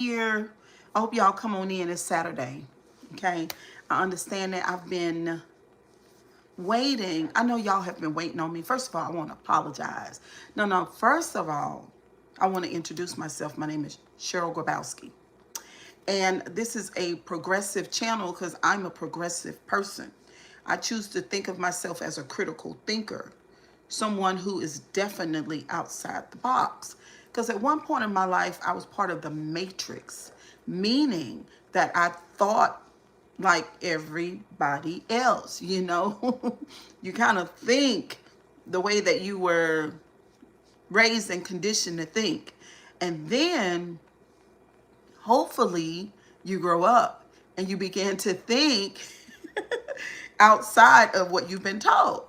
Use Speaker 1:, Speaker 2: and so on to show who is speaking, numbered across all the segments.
Speaker 1: here. I hope y'all come on in. It's Saturday. Okay. I understand that I've been waiting. I know y'all have been waiting on me. First of all, I want to apologize. No. First of all, I want to introduce myself. My name is Cheryl Grabowski. And this is a progressive channel because I'm a progressive person. I choose to think of myself as a critical thinker, someone who is definitely outside the box. Because at one point in my life, I was part of the matrix, meaning that I thought like everybody else, you know? You kind of think the way that you were raised and conditioned to think. And then hopefully you grow up and you begin to think outside of what you've been told.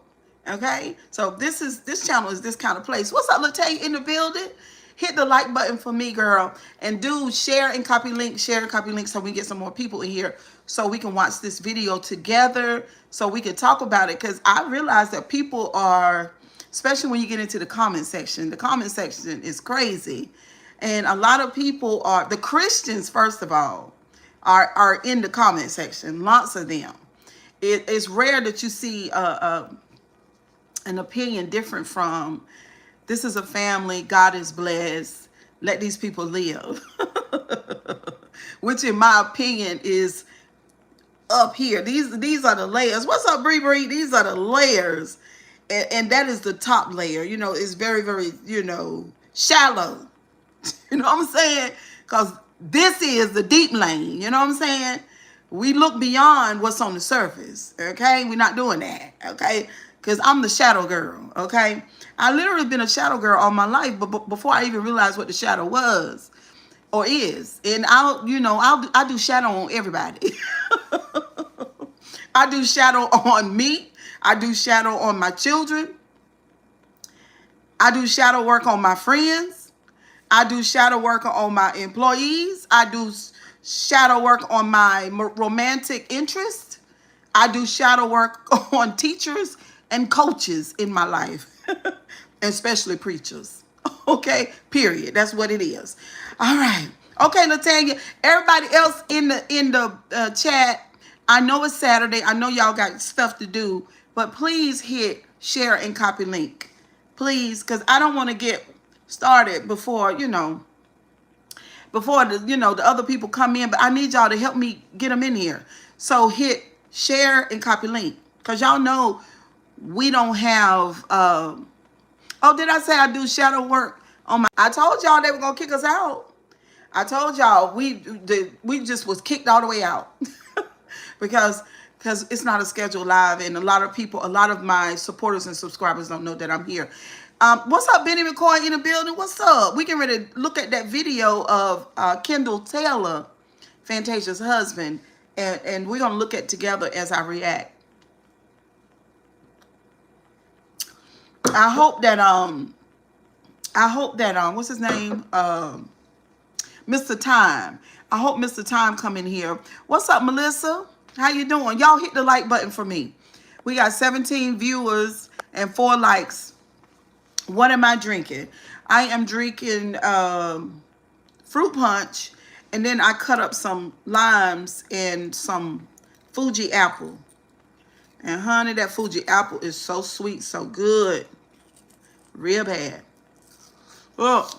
Speaker 1: Okay, so this channel is this kind of place. What's up, Latae in the building? Hit the like button for me, girl, and do share and copy link, so we get some more people in here, so we can watch this video together, so we can talk about it. Because I realize that people are, especially when you get into the comment section. The comment section is crazy, and a lot of people are, the Christians, first of all, are in the comment section. Lots of them. It's rare that you see an opinion different from, this is a family, God is blessed, let these people live. Which in my opinion is up here. These are the layers. What's up, Bree Bree? These are the layers. And that is the top layer. You know, it's very, very, shallow. You know what I'm saying? Because this is the deep lane. You know what I'm saying? We look beyond what's on the surface. Okay? We're not doing that. Okay? Because I'm the shadow girl. Okay? I literally been a shadow girl all my life, but before I even realized what the shadow was or is. And I do shadow on everybody. I do shadow on me. I do shadow on my children. I do shadow work on my friends. I do shadow work on my employees. I do shadow work on my romantic interest. I do shadow work on teachers and coaches in my life, especially preachers. Okay, period. That's what it is. All right. Okay, Latanya. Everybody else in the chat. I know it's Saturday. I know y'all got stuff to do, but please hit share and copy link, please, because I don't want to get started before the the other people come in. But I need y'all to help me get them in here. So hit share and copy link, because y'all know we don't have oh, did I say I do shadow work on my, I told y'all they were gonna kick us out. I told y'all we just was kicked all the way out. because it's not a scheduled live, and a lot of my supporters and subscribers don't know that I'm here. What's up, Benny McCoy in the building? What's up? We can ready to look at that video of Kendall Taylor, Fantasia's husband, and we're gonna look at together as I react. I hope that what's his name? Mr. Time. I hope Mr. Time come in here. What's up, Melissa? How you doing? Y'all hit the like button for me. We got 17 viewers and 4 likes. What am I drinking? I am drinking fruit punch, and then I cut up some limes and some Fuji apple. And honey, that Fuji apple is so sweet, so good. Real bad. Well,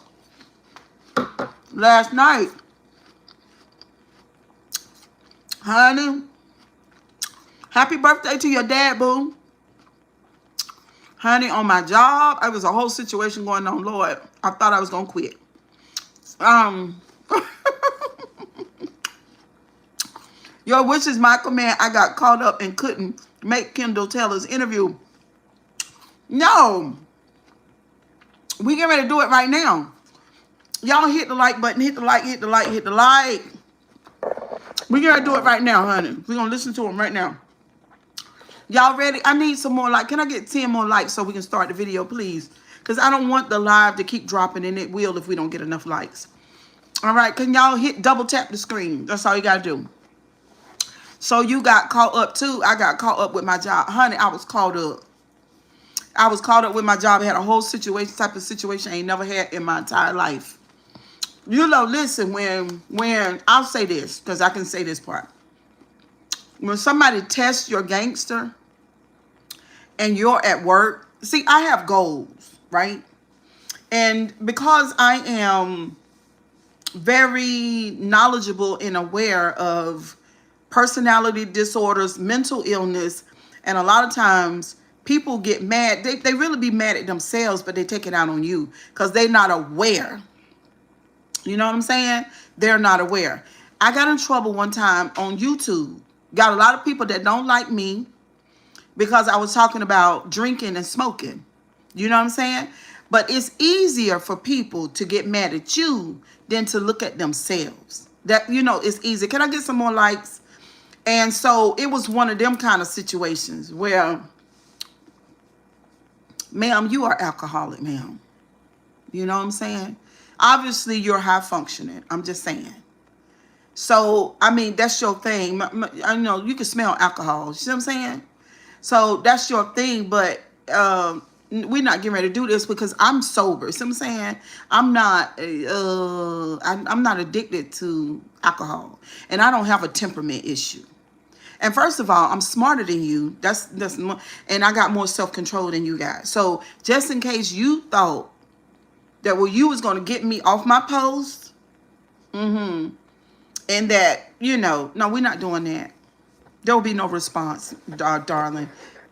Speaker 1: last night, honey, happy birthday to your dad, boo. Honey, on my job, it was a whole situation going on, Lord. I thought I was going to quit. Your wish is my command. I got caught up and couldn't make Kendall Taylor's interview. No. We get ready to do it right now. Y'all hit the like button. Hit the like, hit the like, hit the like. We get ready to do it right now, honey. We're going to listen to him right now. Y'all ready? I need some more likes. Can I get 10 more likes so we can start the video, please? Because I don't want the live to keep dropping, and it will if we don't get enough likes. All right. Can y'all double tap the screen? That's all you got to do. So you got caught up too. I got caught up with my job. Honey, I was caught up. With my job. I had a whole type of situation I ain't never had in my entire life. Listen, when I'll say this, because I can say this part. When somebody tests your gangster and you're at work, see, I have goals, right? And because I am very knowledgeable and aware of personality disorders, mental illness, and a lot of times people get mad. They really be mad at themselves, but they take it out on you because they're not aware. You know what I'm saying? They're not aware. I got in trouble one time on YouTube. Got a lot of people that don't like me because I was talking about drinking and smoking. You know what I'm saying? But it's easier for people to get mad at you than to look at themselves. That, it's easy. Can I get some more likes? And so it was one of them kind of situations where, ma'am, you are alcoholic, ma'am. You know what I'm saying? Obviously, you're high functioning. I'm just saying. So, I mean, that's your thing. I know you can smell alcohol. You see what I'm saying? So that's your thing, but we're not getting ready to do this because I'm sober. See what I'm saying? I'm not. I'm not addicted to alcohol, and I don't have a temperament issue. And first of all, I'm smarter than you. That's more, and I got more self-control than you guys. So just in case you thought that you was going to get me off my post, and that, no, we're not doing that. There will be no response, darling.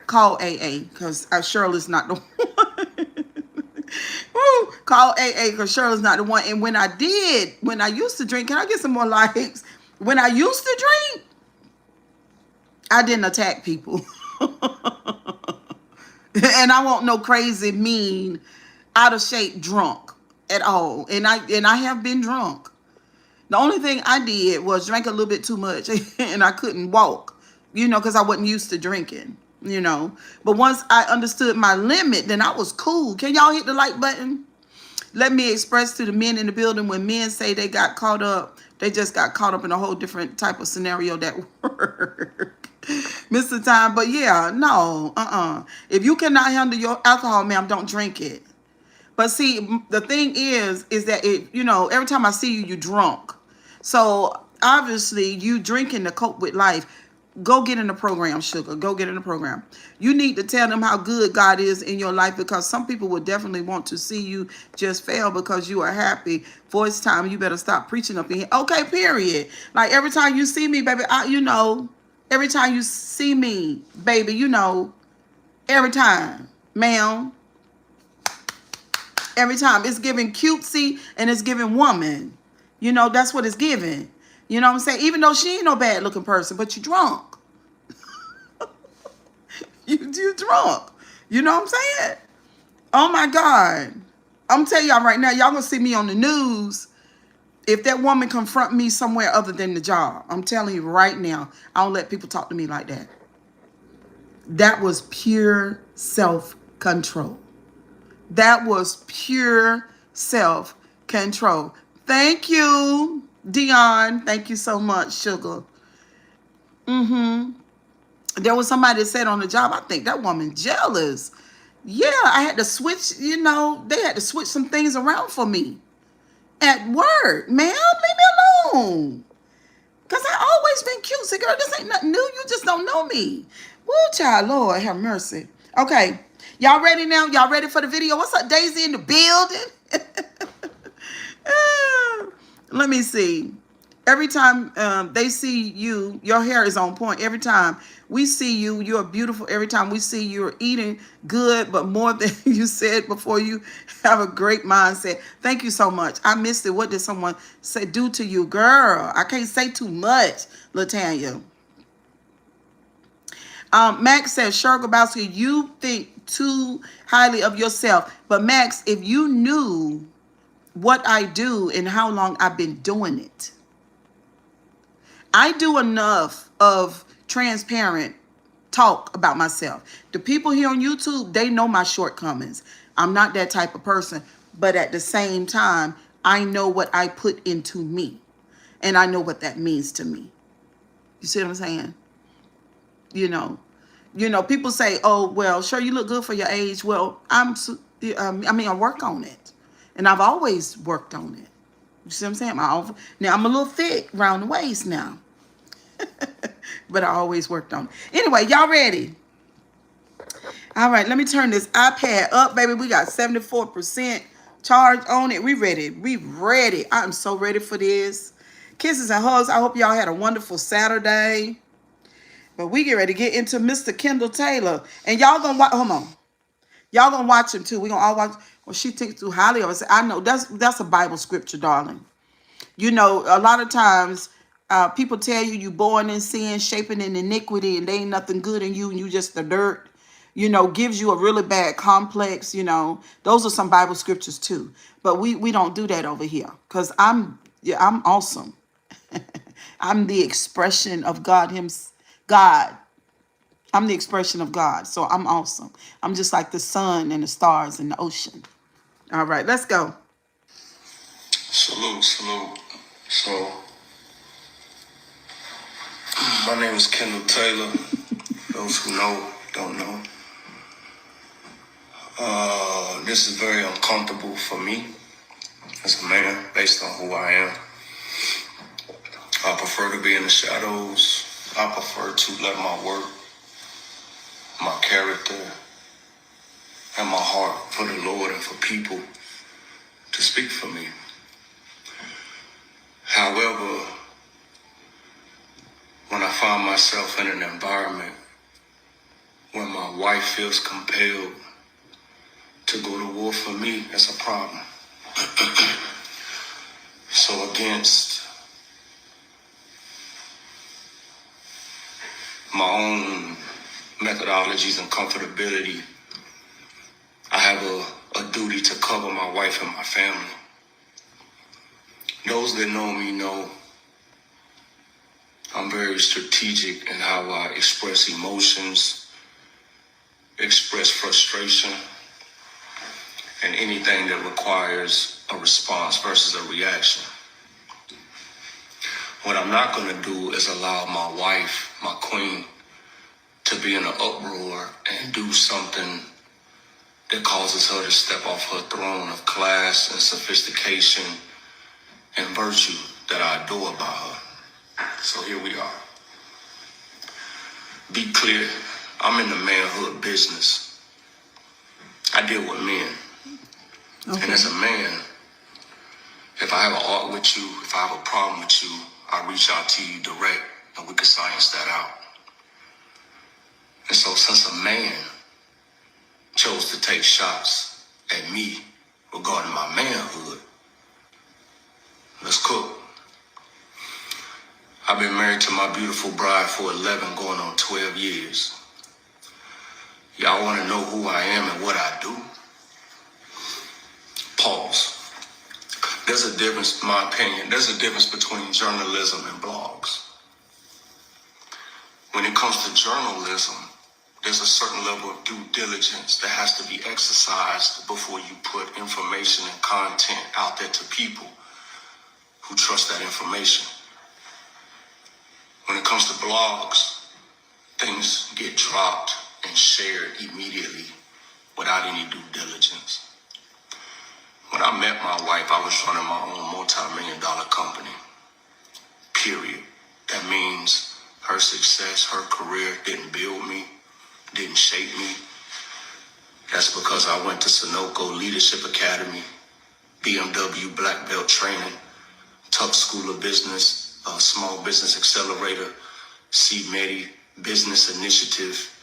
Speaker 1: Call AA, because Shirley's not the one. Woo, call AA, because Shirley's not the one. And when I used to drink, can I get some more likes? When I used to drink, I didn't attack people. And I won't no crazy, mean, out of shape drunk at all. And I have been drunk. The only thing I did was drink a little bit too much and I couldn't walk, because I wasn't used to drinking, But once I understood my limit, then I was cool. Can y'all hit the like button? Let me express to the men in the building, when men say they got caught up, they just got caught up in a whole different type of scenario that work. Mr. Time, but yeah, no, If you cannot handle your alcohol, ma'am, don't drink it. But see, the thing is that every time I see you, you drunk. So obviously you drinking to cope with life. Go get in the program, sugar. Go get in the program. You need to tell them how good God is in your life, because some people would definitely want to see you just fail because you are happy. For it's time, you better stop preaching up in here. Okay, period. Like every time you see me, baby, every time you see me, baby, every time, ma'am. Every time. It's giving cutesy and it's giving woman. That's what it's giving. You know what I'm saying? Even though she ain't no bad looking person, but you drunk. you drunk. You know what I'm saying? Oh my God. I'm telling y'all right now, y'all gonna see me on the news if that woman confront me somewhere other than the job. I'm telling you right now, I don't let people talk to me like that. That was pure self-control. That was pure self-control. Thank you, Dion. Thank you so much, sugar. There was somebody that said on the job, I think that woman jealous. Yeah, I had to switch, they had to switch some things around for me at work. Ma'am, leave me alone. Because I always been cute. See, girl, this ain't nothing new. You just don't know me. Woo, child, Lord, have mercy. Okay. Y'all ready now? Y'all ready for the video? What's up, Daisy in the building? Let me see. Every time they see you, your hair is on point. Every time we see you, you're beautiful. Every time we see you're eating good, but more than you said before, you have a great mindset. Thank you so much. I missed it. What did someone say do to you? Girl, I can't say too much, LaTanya. Max says, Cheryl Grabowski, you think too highly of yourself. But Max, if you knew what I do and how long I've been doing it, I do enough of transparent talk about myself. The people here on YouTube, they know my shortcomings. I'm not that type of person. But at the same time, I know what I put into me. And I know what that means to me. You see what I'm saying? People say, oh, well, sure, you look good for your age. Well, I work on it. And I've always worked on it. You see what I'm saying? Now I'm a little thick around the waist now. But I always worked on it. Anyway, y'all ready? All right, let me turn this iPad up, baby. We got 74% charge on it. We ready. We ready. I'm so ready for this. Kisses and hugs. I hope y'all had a wonderful Saturday. But we get ready to get into Mr. Kendall Taylor. And y'all gonna watch, hold on. Y'all gonna watch him too. We gonna all watch. Well, she thinks too highly of us. I know that's a Bible scripture, darling. You know, a lot of times people tell you born in sin, shaping in iniquity, and they ain't nothing good in you, and you just the dirt. You know, gives you a really bad complex. You know, those are some Bible scriptures too. But we don't do that over here, because I'm awesome. I'm the expression of God. God. I'm the expression of God, so I'm awesome. I'm just like the sun and the stars and the ocean. All right, let's go.
Speaker 2: Salute, salute. So, my name is Kendall Taylor. Those who know, don't know. This is very uncomfortable for me as a man, based on who I am. I prefer to be in the shadows. I prefer to let my work, my character, and my heart for the Lord and for people to speak for me. However, when I find myself in an environment where my wife feels compelled to go to war for me, that's a problem. So against my own methodologies and comfortability, I have a duty to cover my wife and my family. Those that know me know I'm very strategic in how I express emotions, express frustration, and anything that requires a response versus a reaction. What I'm not going to do is allow my wife, my queen, to be in an uproar and do something that causes her to step off her throne of class and sophistication and virtue that I adore about her. So here we are. Be clear, I'm in the manhood business. I deal with men. Okay. And as a man, if I have an art with you, if I have a problem with you, I reach out to you direct and we can science that out. And so since a man chose to take shots at me regarding my manhood, let's cook. I've been married to my beautiful bride for 11 going on 12 years. Y'all want to know who I am and what I do? Pause. There's a difference, in my opinion, there's a difference between journalism and blogs. When it comes to journalism, there's a certain level of due diligence that has to be exercised before you put information and content out there to people who trust that information. When it comes to blogs, things get dropped and shared immediately without any due diligence. When I met my wife, I was running my own multi-million-dollar company, period. That means her success, her career didn't build me, didn't shape me. That's because I went to Sunoco Leadership Academy, BMW Black Belt Training, Tuck School of Business, Small Business Accelerator, CMEDI, Business Initiative,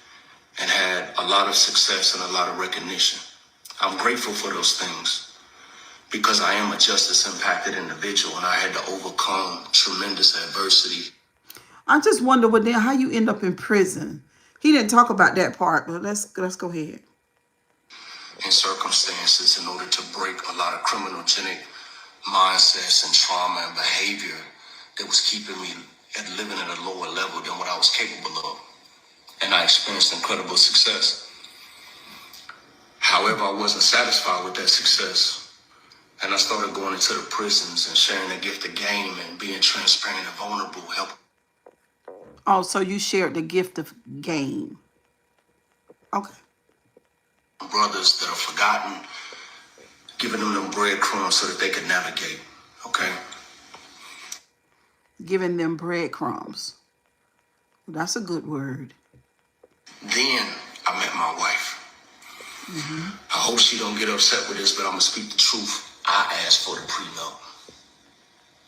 Speaker 2: and had a lot of success and a lot of recognition. I'm grateful for those things because I am a justice impacted individual and I had to overcome tremendous adversity.
Speaker 1: I just wonder how you end up in prison. He didn't talk about that part, but let's go ahead.
Speaker 2: In circumstances in order to break a lot of criminogenic mindsets and trauma and behavior that was keeping me living at a lower level than what I was capable of. And I experienced incredible success. However, I wasn't satisfied with that success. And I started going into the prisons and sharing the gift of game and being transparent and vulnerable, helping.
Speaker 1: Oh, so you shared the gift of game. Okay.
Speaker 2: Brothers that are forgotten, giving them breadcrumbs so that they could navigate. Okay?
Speaker 1: Giving them breadcrumbs. That's a good word.
Speaker 2: Then I met my wife. I hope she don't get upset with this, but I'm gonna speak the truth. I asked for the prenup.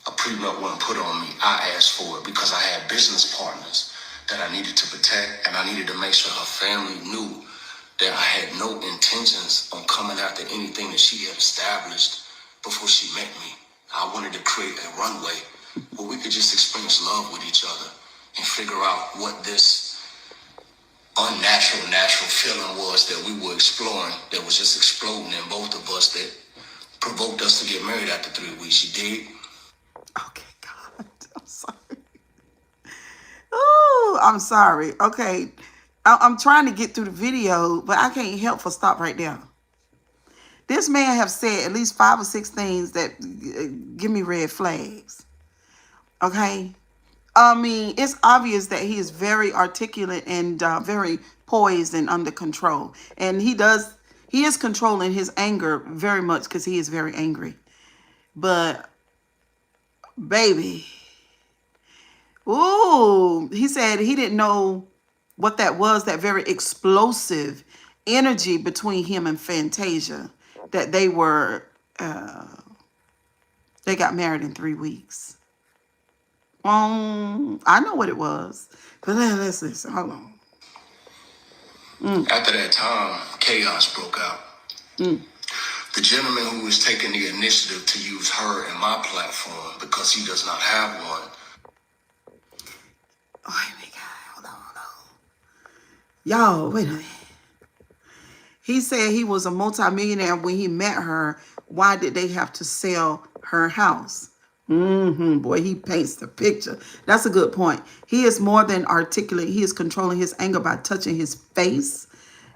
Speaker 2: A prenup wasn't put on me. I asked for it because I had business partners that I needed to protect, and I needed to make sure her family knew that I had no intentions on coming after anything that she had established before she met me. I wanted to create a runway where we could just experience love with each other and figure out what this unnatural, natural feeling was that we were exploring, that was just exploding in both of us, that provoked us to get married after 3 weeks. You dig?
Speaker 1: Okay, God. I'm sorry. Oh, I'm sorry. Okay. I'm trying to get through the video, but I can't help but stop right there. This man have said at least 5 or 6 things that give me red flags. Okay. I mean, it's obvious that he is very articulate and very poised and under control. And he is controlling his anger very much because he is very angry. But, baby, ooh, he said he didn't know what that was, that very explosive energy between him and Fantasia, that they got married in 3 weeks. I know what it was. But let's listen. Hold on.
Speaker 2: After that time, chaos broke out. The gentleman who is taking the initiative to use her and my platform because he does not have one.
Speaker 1: Oh my God. Hold on. Y'all, wait a minute. He said he was a multimillionaire when he met her. Why did they have to sell her house? Boy, he paints the picture. That's a good point. He is more than articulate. He is controlling his anger by touching his face,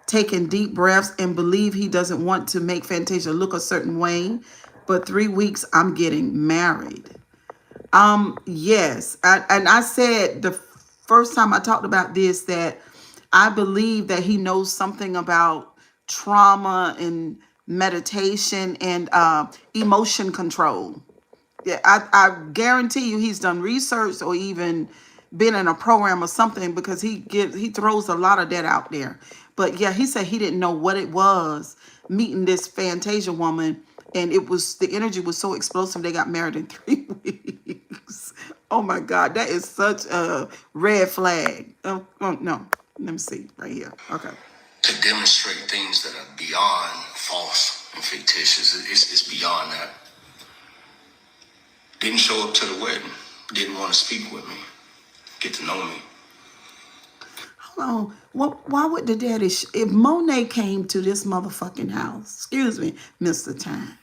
Speaker 1: taking deep breaths, and believe he doesn't want to make Fantasia look a certain way. But 3 weeks, I'm getting married. Yes. I said the first time I talked about this that I believe that he knows something about trauma and meditation and emotion control. Yeah, I guarantee you he's done research or even been in a program or something, because he throws a lot of that out there. But yeah, he said he didn't know what it was meeting this Fantasia woman, and the energy was so explosive they got married in 3 weeks. Oh my God, that is such a red flag. Oh no, let me see right here. Okay.
Speaker 2: To demonstrate things that are beyond false and fictitious. It's beyond that. Didn't show up to the wedding. Didn't want to speak with me. Get to know me.
Speaker 1: Hold on. Why would the daddy, if Monet came to this motherfucking house, excuse me, Mr. Time,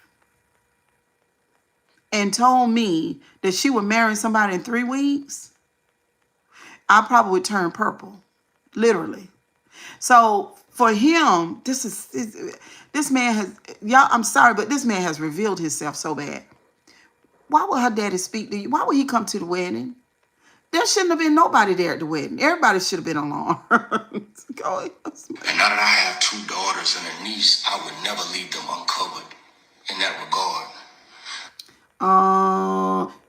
Speaker 1: and told me that she would marry somebody in 3 weeks, I probably would turn purple, literally. So for him, this man has, y'all, I'm sorry, but this man has revealed himself so bad. Why would her daddy speak to you? Why would he come to the wedding? There shouldn't have been nobody there at the wedding. Everybody should have been alarmed. Go ahead.
Speaker 2: And now that I have 2 daughters and a niece, I would never leave them uncovered in that regard.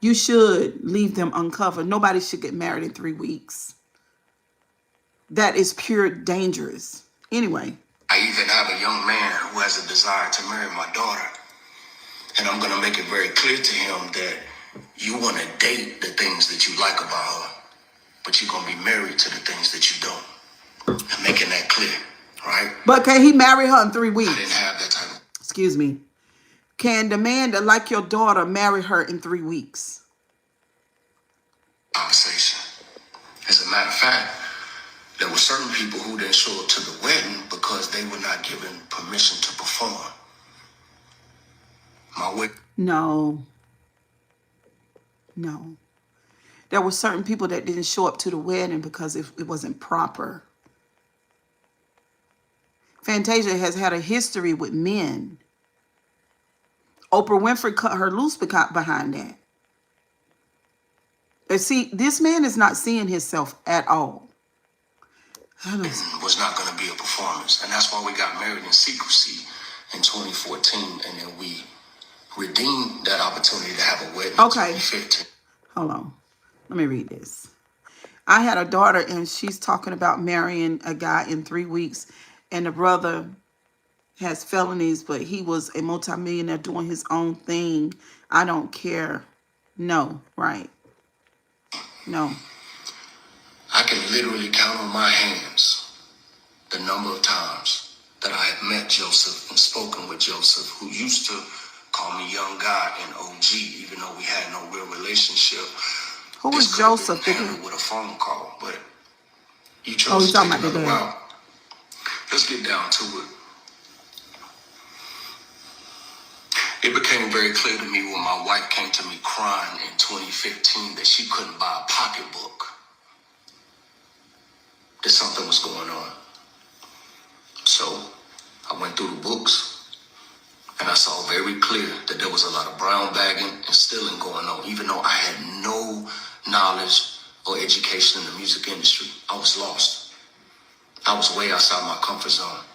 Speaker 1: You should leave them uncovered. Nobody should get married in 3 weeks. That is pure dangerous. Anyway.
Speaker 2: I even have a young man who has a desire to marry my daughter. And I'm going to make it very clear to him that you want to date the things that you like about her, but you're going to be married to the things that you don't. I'm making that clear, right?
Speaker 1: But can he marry her in 3 weeks?
Speaker 2: I didn't have that type of...
Speaker 1: Excuse me. Can the man that like your daughter marry her in 3 weeks?
Speaker 2: Conversation. As a matter of fact, there were certain people who didn't show up to the wedding because they were not given permission to perform. My wedding.
Speaker 1: No. There were certain people that didn't show up to the wedding because it wasn't proper. Fantasia has had a history with men. Oprah Winfrey cut her loose behind that. But see, this man is not seeing himself at all.
Speaker 2: Was not going to be a performance. And that's why we got married in secrecy in 2014. And then we redeemed that opportunity to have a wedding in
Speaker 1: Okay,
Speaker 2: 2015.
Speaker 1: hold on. Let me read this. I had a daughter, and she's talking about marrying a guy in 3 weeks, and the brother has felonies, but he was a multimillionaire doing his own thing. I don't care. No, right? No.
Speaker 2: I can literally count on my hands the number of times that I have met Joseph and spoken with Joseph, who used to call me young guy and OG, even though we had no real relationship.
Speaker 1: Who
Speaker 2: This
Speaker 1: was
Speaker 2: could have been
Speaker 1: Joseph? The
Speaker 2: handled with a phone call, but you
Speaker 1: Oh,
Speaker 2: chose
Speaker 1: he's
Speaker 2: to
Speaker 1: talking
Speaker 2: take
Speaker 1: about the
Speaker 2: another
Speaker 1: dad.
Speaker 2: route. Let's get down to it. It became very clear to me when my wife came to me crying in 2015 that she couldn't buy a pocketbook, that something was going on. So I went through the books and I saw very clear that there was a lot of brown bagging and stealing going on, even though I had no knowledge or education in the music industry. I was lost. I was way outside my comfort zone.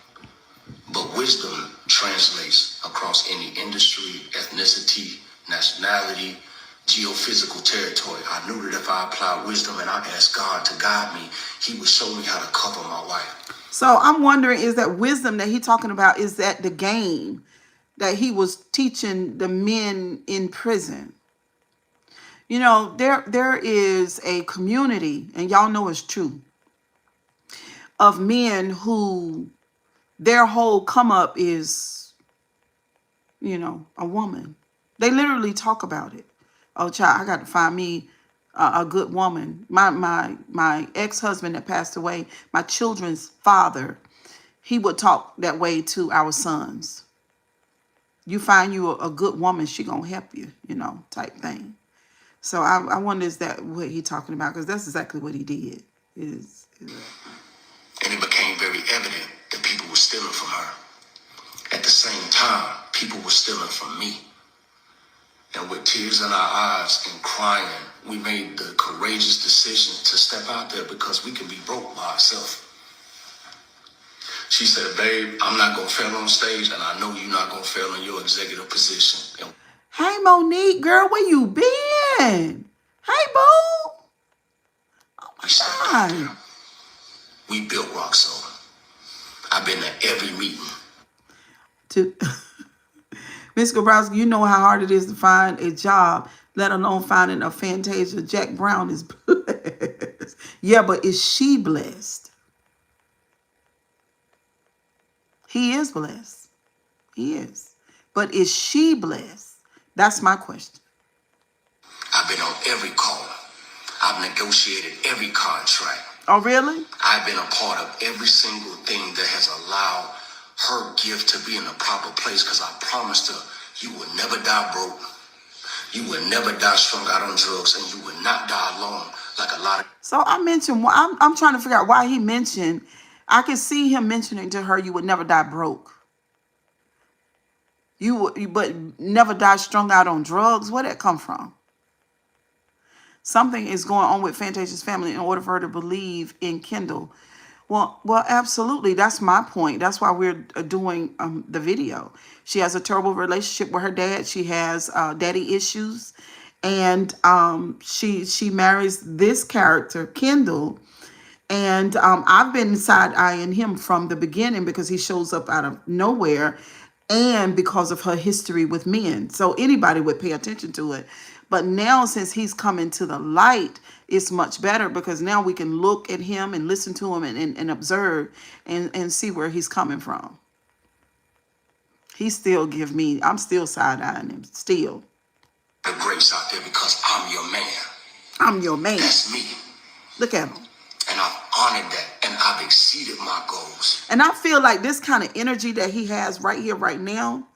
Speaker 2: But wisdom translates across any industry, ethnicity, nationality, geophysical territory. I knew that if I applied wisdom and I asked God to guide me, he would show me how to cover my wife.
Speaker 1: So I'm wondering, is that wisdom that he talking about, is that the game that he was teaching the men in prison? You know, there is a community, and y'all know it's true, of men who their whole come up is, a woman. They literally talk about it. Oh, child, I got to find me a good woman. My ex-husband that passed away, my children's father, he would talk that way to our sons. You find you a good woman, she gonna help you, type thing. So I wonder, is that what he talking about? Because that's exactly what he did.
Speaker 2: And it became very evident that people were stealing from her. At the same time, people were stealing from me. And with tears in our eyes and crying, we made the courageous decision to step out there because we can be broke by ourselves. She said, babe, I'm not going to fail on stage, and I know you're not going to fail in your executive position. And
Speaker 1: Hey, Monique, girl, where you been? Hey, boo. Oh,
Speaker 2: we
Speaker 1: my
Speaker 2: stepped out
Speaker 1: God.
Speaker 2: there. We built Rock Soul. I've been at every meeting.
Speaker 1: To Miss Gabrowski, you know how hard it is to find a job, let alone finding a Fantasia. Jack Brown is blessed. Yeah, but is she blessed? He is blessed. He is. But is she blessed? That's my question.
Speaker 2: I've been on every call. I've negotiated every contract.
Speaker 1: Oh, really?
Speaker 2: I've been a part of every single thing that has allowed her gift to be in the proper place, because I promised her, you will never die broke. You will never die strung out on drugs, and you will not die alone like a lot of.
Speaker 1: So I mentioned, I'm trying to figure out why he mentioned, I could see him mentioning to her, you would never die broke. But never die strung out on drugs. Where'd that come from? Something is going on with Fantasia's family in order for her to believe in Kendall. Well, absolutely. That's my point. That's why we're doing the video. She has a terrible relationship with her dad. She has daddy issues, and she marries this character, Kendall. And I've been side-eyeing him from the beginning because he shows up out of nowhere, and because of her history with men. So anybody would pay attention to it. But now, since he's coming to the light, it's much better because now we can look at him and listen to him and observe and see where he's coming from. He still I'm still side-eyeing him, still.
Speaker 2: The grace out there because I'm your man.
Speaker 1: I'm your man.
Speaker 2: That's me.
Speaker 1: Look at him.
Speaker 2: And I've honored that, and I've exceeded my goals.
Speaker 1: And I feel like this kind of energy that he has right here, right now,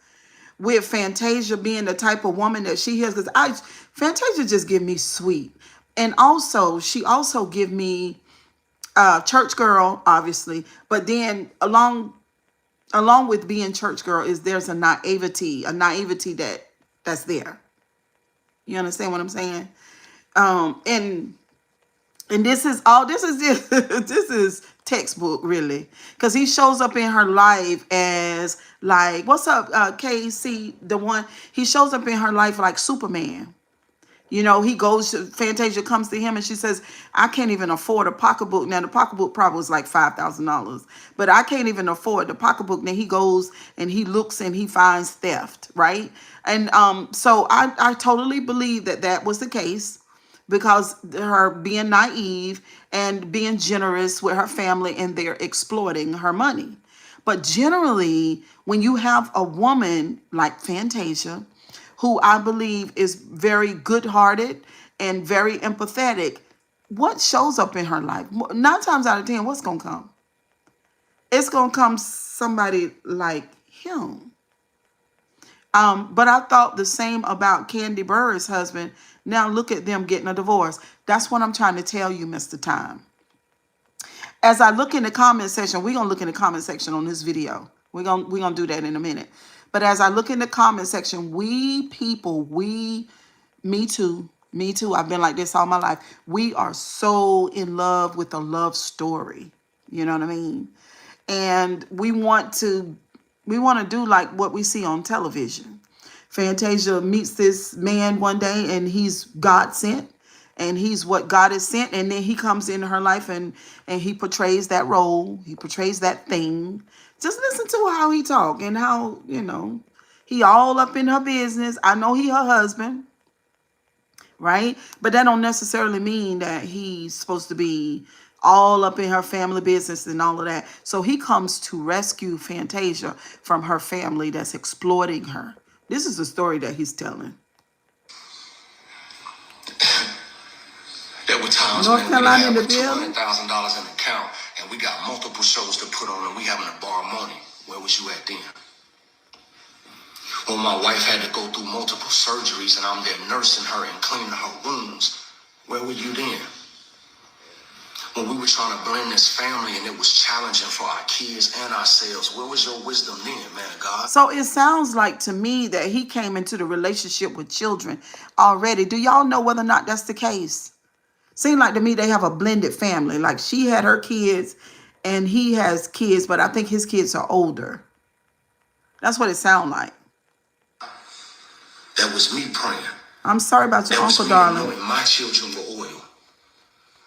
Speaker 1: with Fantasia being the type of woman that she is, because Fantasia just give me sweet. And also, she also give me church girl, obviously, but then along with being church girl there's a naivety that's there. You understand what I'm saying? And And this is all, this is this is textbook really, because he shows up in her life as like, what's up, KC, the one, he shows up in her life like Superman. You know, he goes to, Fantasia comes to him and she says, I can't even afford a pocketbook. Now, the pocketbook probably was like $5,000, but I can't even afford the pocketbook. Then he goes and he looks and he finds theft, right? And so I totally believe that that was the case, because her being naive and being generous with her family and they're exploiting her money. But generally, when you have a woman like Fantasia, who I believe is very good-hearted and very empathetic, what shows up in her life? 9 times out of 10, what's going to come? It's going to come somebody like him. But I thought the same about Candy Burr's husband. Now look at them getting a divorce. That's what I'm trying to tell you, Mr. Time. As I look in the comment section, we're going to look in the comment section on this video. We're gonna do that in a minute. But as I look in the comment section, we people, me too, I've been like this all my life. We are so in love with a love story. You know what I mean? And we want to do like what we see on television. Fantasia meets this man one day and he's God sent, and he's what God has sent, and then he comes into her life and he portrays that role, he portrays that thing. Just listen to how he talk and how, he all up in her business. I know he her husband, right? But that don't necessarily mean that he's supposed to be all up in her family business and all of that. So he comes to rescue Fantasia from her family that's exploiting her. This is the story that he's telling.
Speaker 2: There were times
Speaker 1: North
Speaker 2: when we
Speaker 1: Carolina in
Speaker 2: didn't
Speaker 1: the
Speaker 2: have
Speaker 1: building.
Speaker 2: $200,000 in the account and we got multiple shows to put on and we having to borrow money. Where was you at then? When my wife had to go through multiple surgeries and I'm there nursing her and cleaning her wounds, where were you then? When we were trying to blend this family and it was challenging for our kids and ourselves, where was your wisdom then, man of God?
Speaker 1: So it sounds like to me that he came into the relationship with children already. Do y'all know whether or not that's the case? Seems like to me they have a blended family. Like she had her kids and he has kids, but I think his kids are older. That's what it sounds like.
Speaker 2: That was me praying.
Speaker 1: I'm sorry about your
Speaker 2: That was
Speaker 1: uncle,
Speaker 2: me
Speaker 1: darling.
Speaker 2: knowing my children were oil.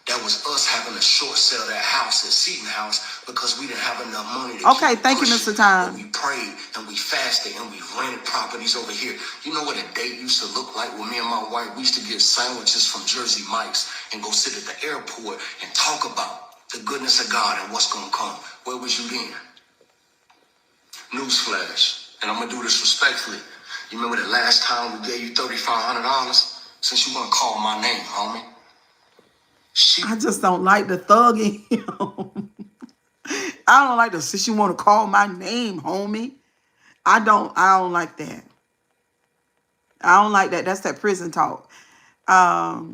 Speaker 2: That was us having to short sell that house, that Seton house, because we didn't have enough money to
Speaker 1: Okay,
Speaker 2: keep
Speaker 1: thank you,
Speaker 2: pushing.
Speaker 1: Mr. Time.
Speaker 2: But we prayed and we fasted and we rented properties over here. You know what a date used to look like with me and my wife? We used to get sandwiches from Jersey Mike's and go sit at the airport and talk about the goodness of God and what's going to come. Where was you then? Newsflash, and I'm going to do this respectfully. You remember the last time we gave you $3,500? Since you want to call my name, homie.
Speaker 1: I just don't like the thug in him. I don't like the since you want to call my name, homie. I don't like that. I don't like that. That's that prison talk. My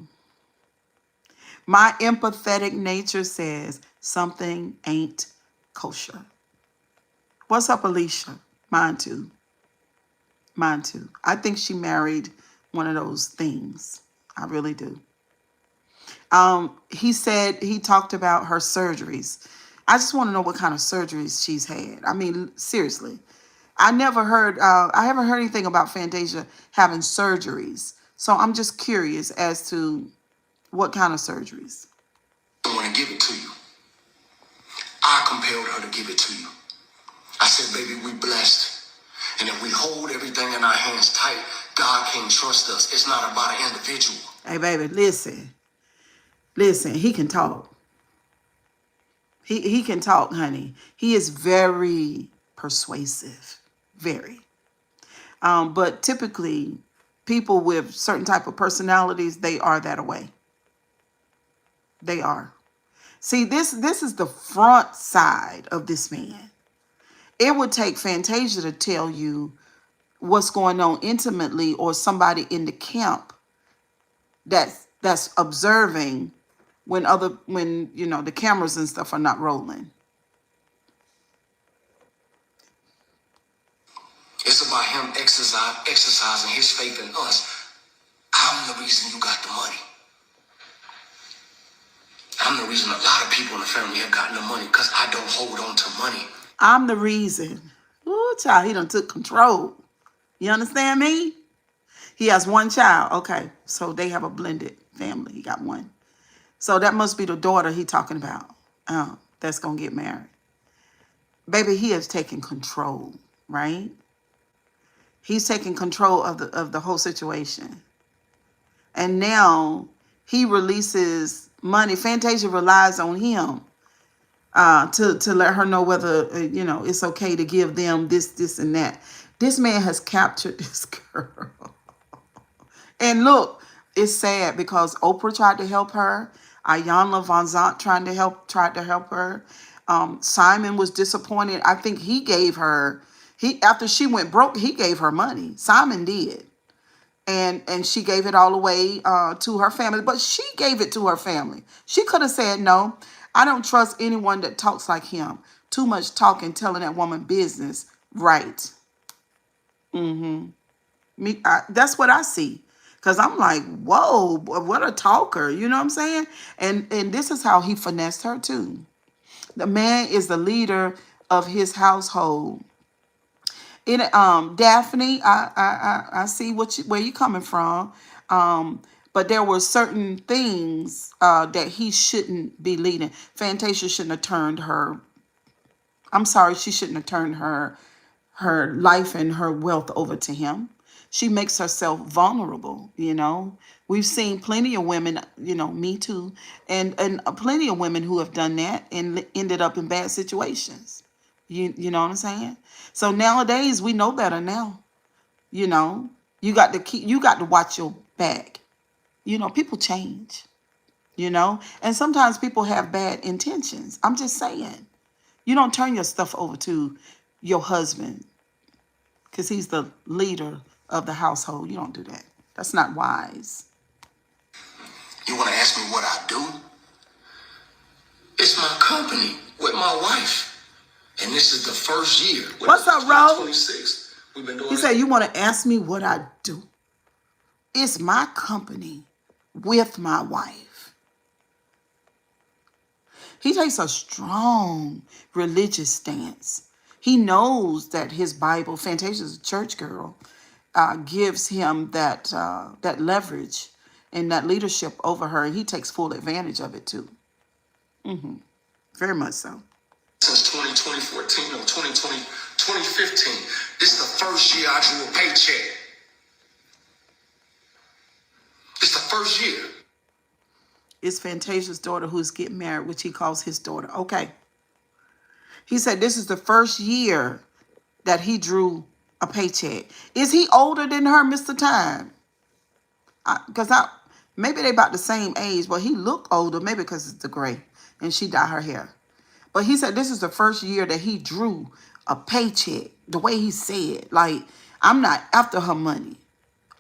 Speaker 1: empathetic nature says something ain't kosher. What's up, Alicia? Mine too. Mine too. I think she married one of those things. I really do. He said he talked about her surgeries. I just want to know what kind of surgeries she's had. I mean, seriously. I haven't heard anything about Fantasia having surgeries. So I'm just curious as to what kind of surgeries.
Speaker 2: I want to give it to you. I compelled her to give it to you. I said, baby, we blessed. And if we hold everything in our hands tight, God can't trust us. It's not about an individual.
Speaker 1: Hey, baby, listen. Listen, he can talk. He can talk, honey. He is very persuasive. Very. But typically, people with certain type of personalities, they are that way. They are. See, this is the front side of this man. It would take Fantasia to tell you what's going on intimately, or somebody in the camp that's observing when the cameras and stuff are not rolling.
Speaker 2: It's about him exercising his faith in us. I'm the reason you got the money. I'm the reason a lot of people in the family have gotten the money because I don't hold on to money.
Speaker 1: I'm the reason. Ooh, child, he done took control. You understand me? He has one child. Okay, so they have a blended family. He got one. So that must be the daughter he talking about. That's gonna get married. Baby, he has taken control, right? He's taking control of the whole situation. And now he releases money. Fantasia relies on him to let her know whether it's okay to give them this, and that. This man has captured this girl. And look, it's sad because Oprah tried to help her. Ayanna Von Zant tried to help her. Simon was disappointed. I think he gave her, after she went broke, he gave her money. Simon did. And she gave it all away to her family. But she gave it to her family. She could have said, no, I don't trust anyone that talks like him. Too much talking, telling that woman business. Right. That's what I see. Because I'm like, whoa, what a talker. You know what I'm saying? And this is how he finessed her too. The man is the leader of his household. Daphne, I see where you're coming from. But there were certain things that he shouldn't be leading. Fantasia shouldn't have turned her. I'm sorry, she shouldn't have turned her life and her wealth over to him. She makes herself vulnerable, We've seen plenty of women, me too, and plenty of women who have done that and ended up in bad situations. You know what I'm saying? So nowadays we know better now. You got to watch your back. People change, and sometimes people have bad intentions. I'm just saying. You don't turn your stuff over to your husband because he's the leader of the household. You don't do that. That's not wise.
Speaker 2: You want to ask me what I do? It's my company with my wife. And this is the first year.
Speaker 1: What's up, Ro?
Speaker 2: 26. We've been doing
Speaker 1: He said, you want to ask me what I do? It's my company with my wife. He takes a strong religious stance. He knows that his Bible, Fantasia's a church girl, gives him that leverage and that leadership over her. And he takes full advantage of it too. Very much so.
Speaker 2: Since 2014 or 2015, this is the first year I drew a paycheck. It's the first year.
Speaker 1: It's Fantasia's daughter who's getting married, which he calls his daughter. Okay. He said this is the first year that he drew a paycheck. Is he older than her, Mr. Time? Because maybe they about the same age, but he look older, maybe because it's the gray and she dyed her hair. But he said this is the first year that he drew a paycheck. The way he said, like, I'm not after her money.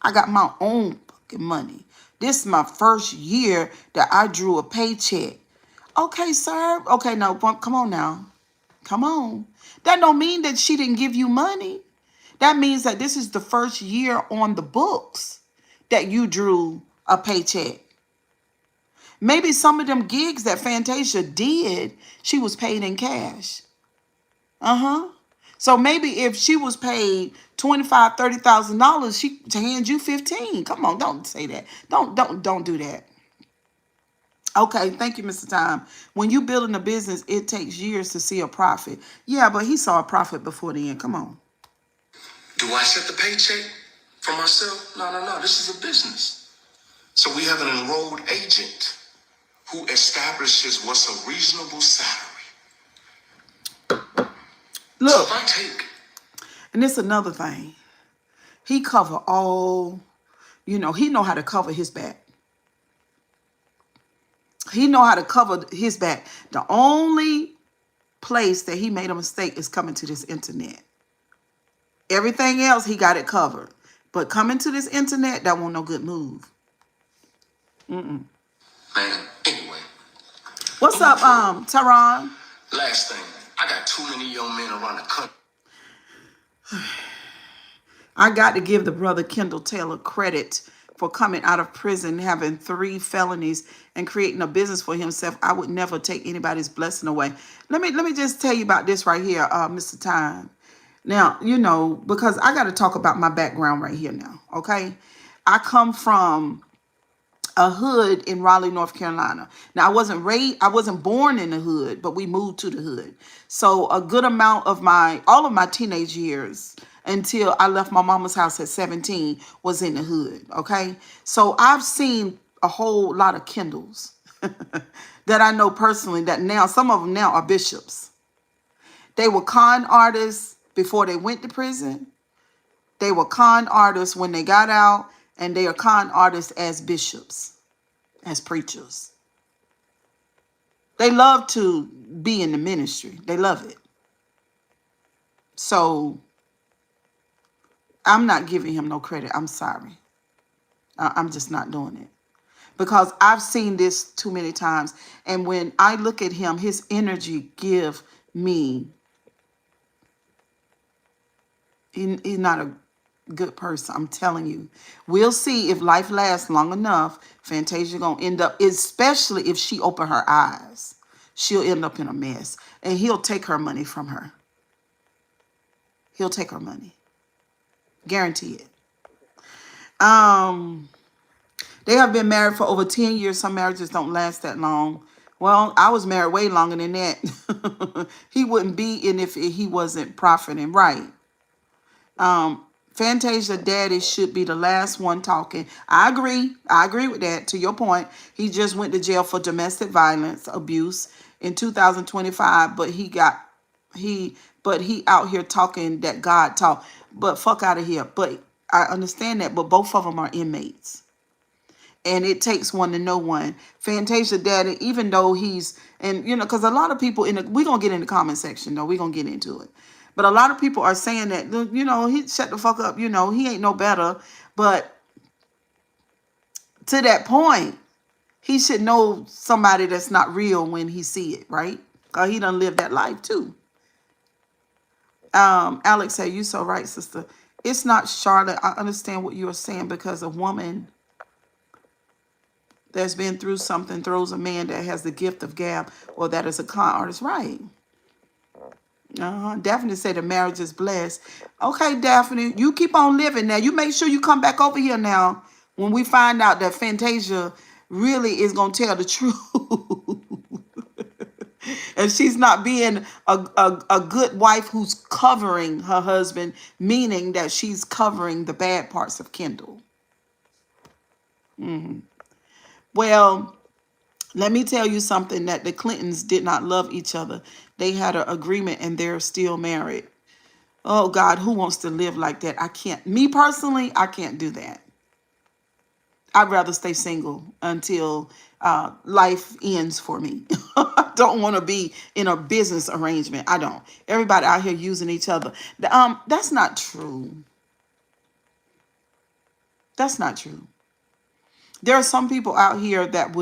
Speaker 1: I got my own fucking money. This is my first year that I drew a paycheck. Okay, sir. Okay, now, come on now. Come on. That don't mean that she didn't give you money. That means that this is the first year on the books that you drew a paycheck. Maybe some of them gigs that Fantasia did, she was paid in cash. So maybe if she was paid $25,000, $30,000, she to hand you 15. Come on, don't say that. Don't do that. Okay, thank you, Mr. Time. When you building a business, it takes years to see a profit. Yeah, but he saw a profit before the end. Come on.
Speaker 2: Do I set the paycheck for myself? No. This is a business. So we have an enrolled agent who establishes what's a reasonable salary.
Speaker 1: Look,
Speaker 2: so if I take,
Speaker 1: and it's another thing. He cover all, he know how to cover his back. He know how to cover his back. The only place that he made a mistake is coming to this internet. Everything else, he got it covered. But coming to this internet, that wasn't no good move.
Speaker 2: Man, anyway.
Speaker 1: What's up, Tehran?
Speaker 2: Last thing, I got too many young men around the country.
Speaker 1: I got to give the brother Kendall Taylor credit for coming out of prison, having 3 felonies, and creating a business for himself. I would never take anybody's blessing away. Let me just tell you about this right here, Mr. Time. Now, because I got to talk about my background right here now, okay? I come from a hood in Raleigh, North Carolina. Now, I wasn't born in the hood, but we moved to the hood. So a good amount of all of my teenage years until I left my mama's house at 17 was in the hood, okay? So I've seen a whole lot of Kendalls that I know personally that now, some of them now are bishops. They were con artists before they went to prison. They were con artists when they got out, and they are con artists as bishops, as preachers. They love to be in the ministry. They love it. So I'm not giving him no credit. I'm sorry. I'm just not doing it. Because I've seen this too many times. And when I look at him, his energy give me, he's not a good person. I'm telling you. We'll see if life lasts long enough. Fantasia gonna end up, especially if she open her eyes, she'll end up in a mess. And he'll take her money from her. He'll take her money. Guarantee it. They have been married for over 10 years. Some marriages don't last that long. Well, I was married way longer than that. He wouldn't be in if he wasn't profiting, right? Fantasia daddy should be the last one talking. I agree. I agree with that. To your point, he just went to jail for domestic violence abuse in 2025, but he out here talking that God taught. But fuck out of here. But I understand that, but both of them are inmates. And it takes one to know one. Fantasia daddy, even though because a lot of people we're going to get in the comment section, though. We're going to get into it. But a lot of people are saying that, he shut the fuck up. He ain't no better. But to that point, he should know somebody that's not real when he see it, right? Because he done lived that life too. Alex said, you so right, sister. It's not Charlotte. I understand what you're saying, because a woman that's been through something throws a man that has the gift of gab or that is a con artist, right? Daphne said the marriage is blessed. Okay, Daphne, you keep on living now. You make sure you come back over here now when we find out that Fantasia really is going to tell the truth. And she's not being a good wife who's covering her husband, meaning that she's covering the bad parts of Kendall. Well, let me tell you something, that the Clintons did not love each other. They had an agreement and they're still married. Oh, God, who wants to live like that? I can't. Me personally, I can't do that. I'd rather stay single until life ends for me. I don't want to be in a business arrangement. I don't. Everybody out here using each other. That's not true. That's not true. There are some people out here that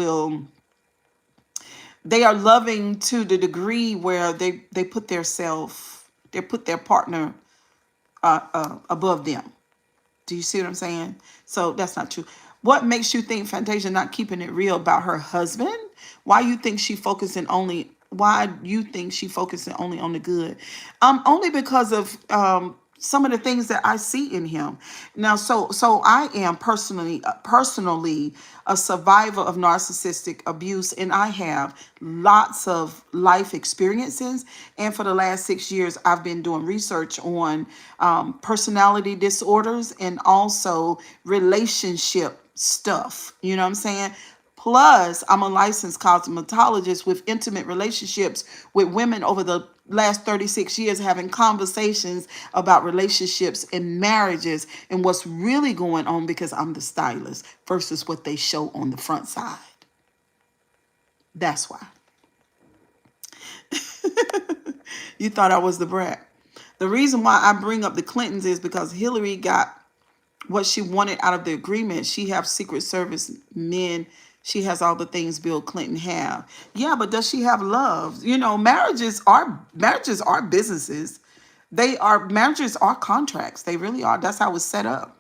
Speaker 1: they are loving to the degree where they put they put their partner above them. Do you see what I'm saying? So that's not true. What makes you think Fantasia not keeping it real about her husband? Why you think she focusing only? Why you think she focusing only on the good? Only because of some of the things that I see in him. Now, so I am personally a survivor of narcissistic abuse, and I have lots of life experiences. And for the last 6 years, I've been doing research on personality disorders and also relationship stuff. You know what I'm saying? Plus, I'm a licensed cosmetologist with intimate relationships with women over the last 36 years, having conversations about relationships and marriages and what's really going on, because I'm the stylist versus what they show on the front side. That's why. You thought I was the brat. The reason why I bring up the Clintons is because Hillary got what she wanted out of the agreement. She have Secret Service men. She has all the things Bill Clinton have. Yeah, but does she have love? Marriages are businesses. Marriages are contracts. They really are. That's how it's set up.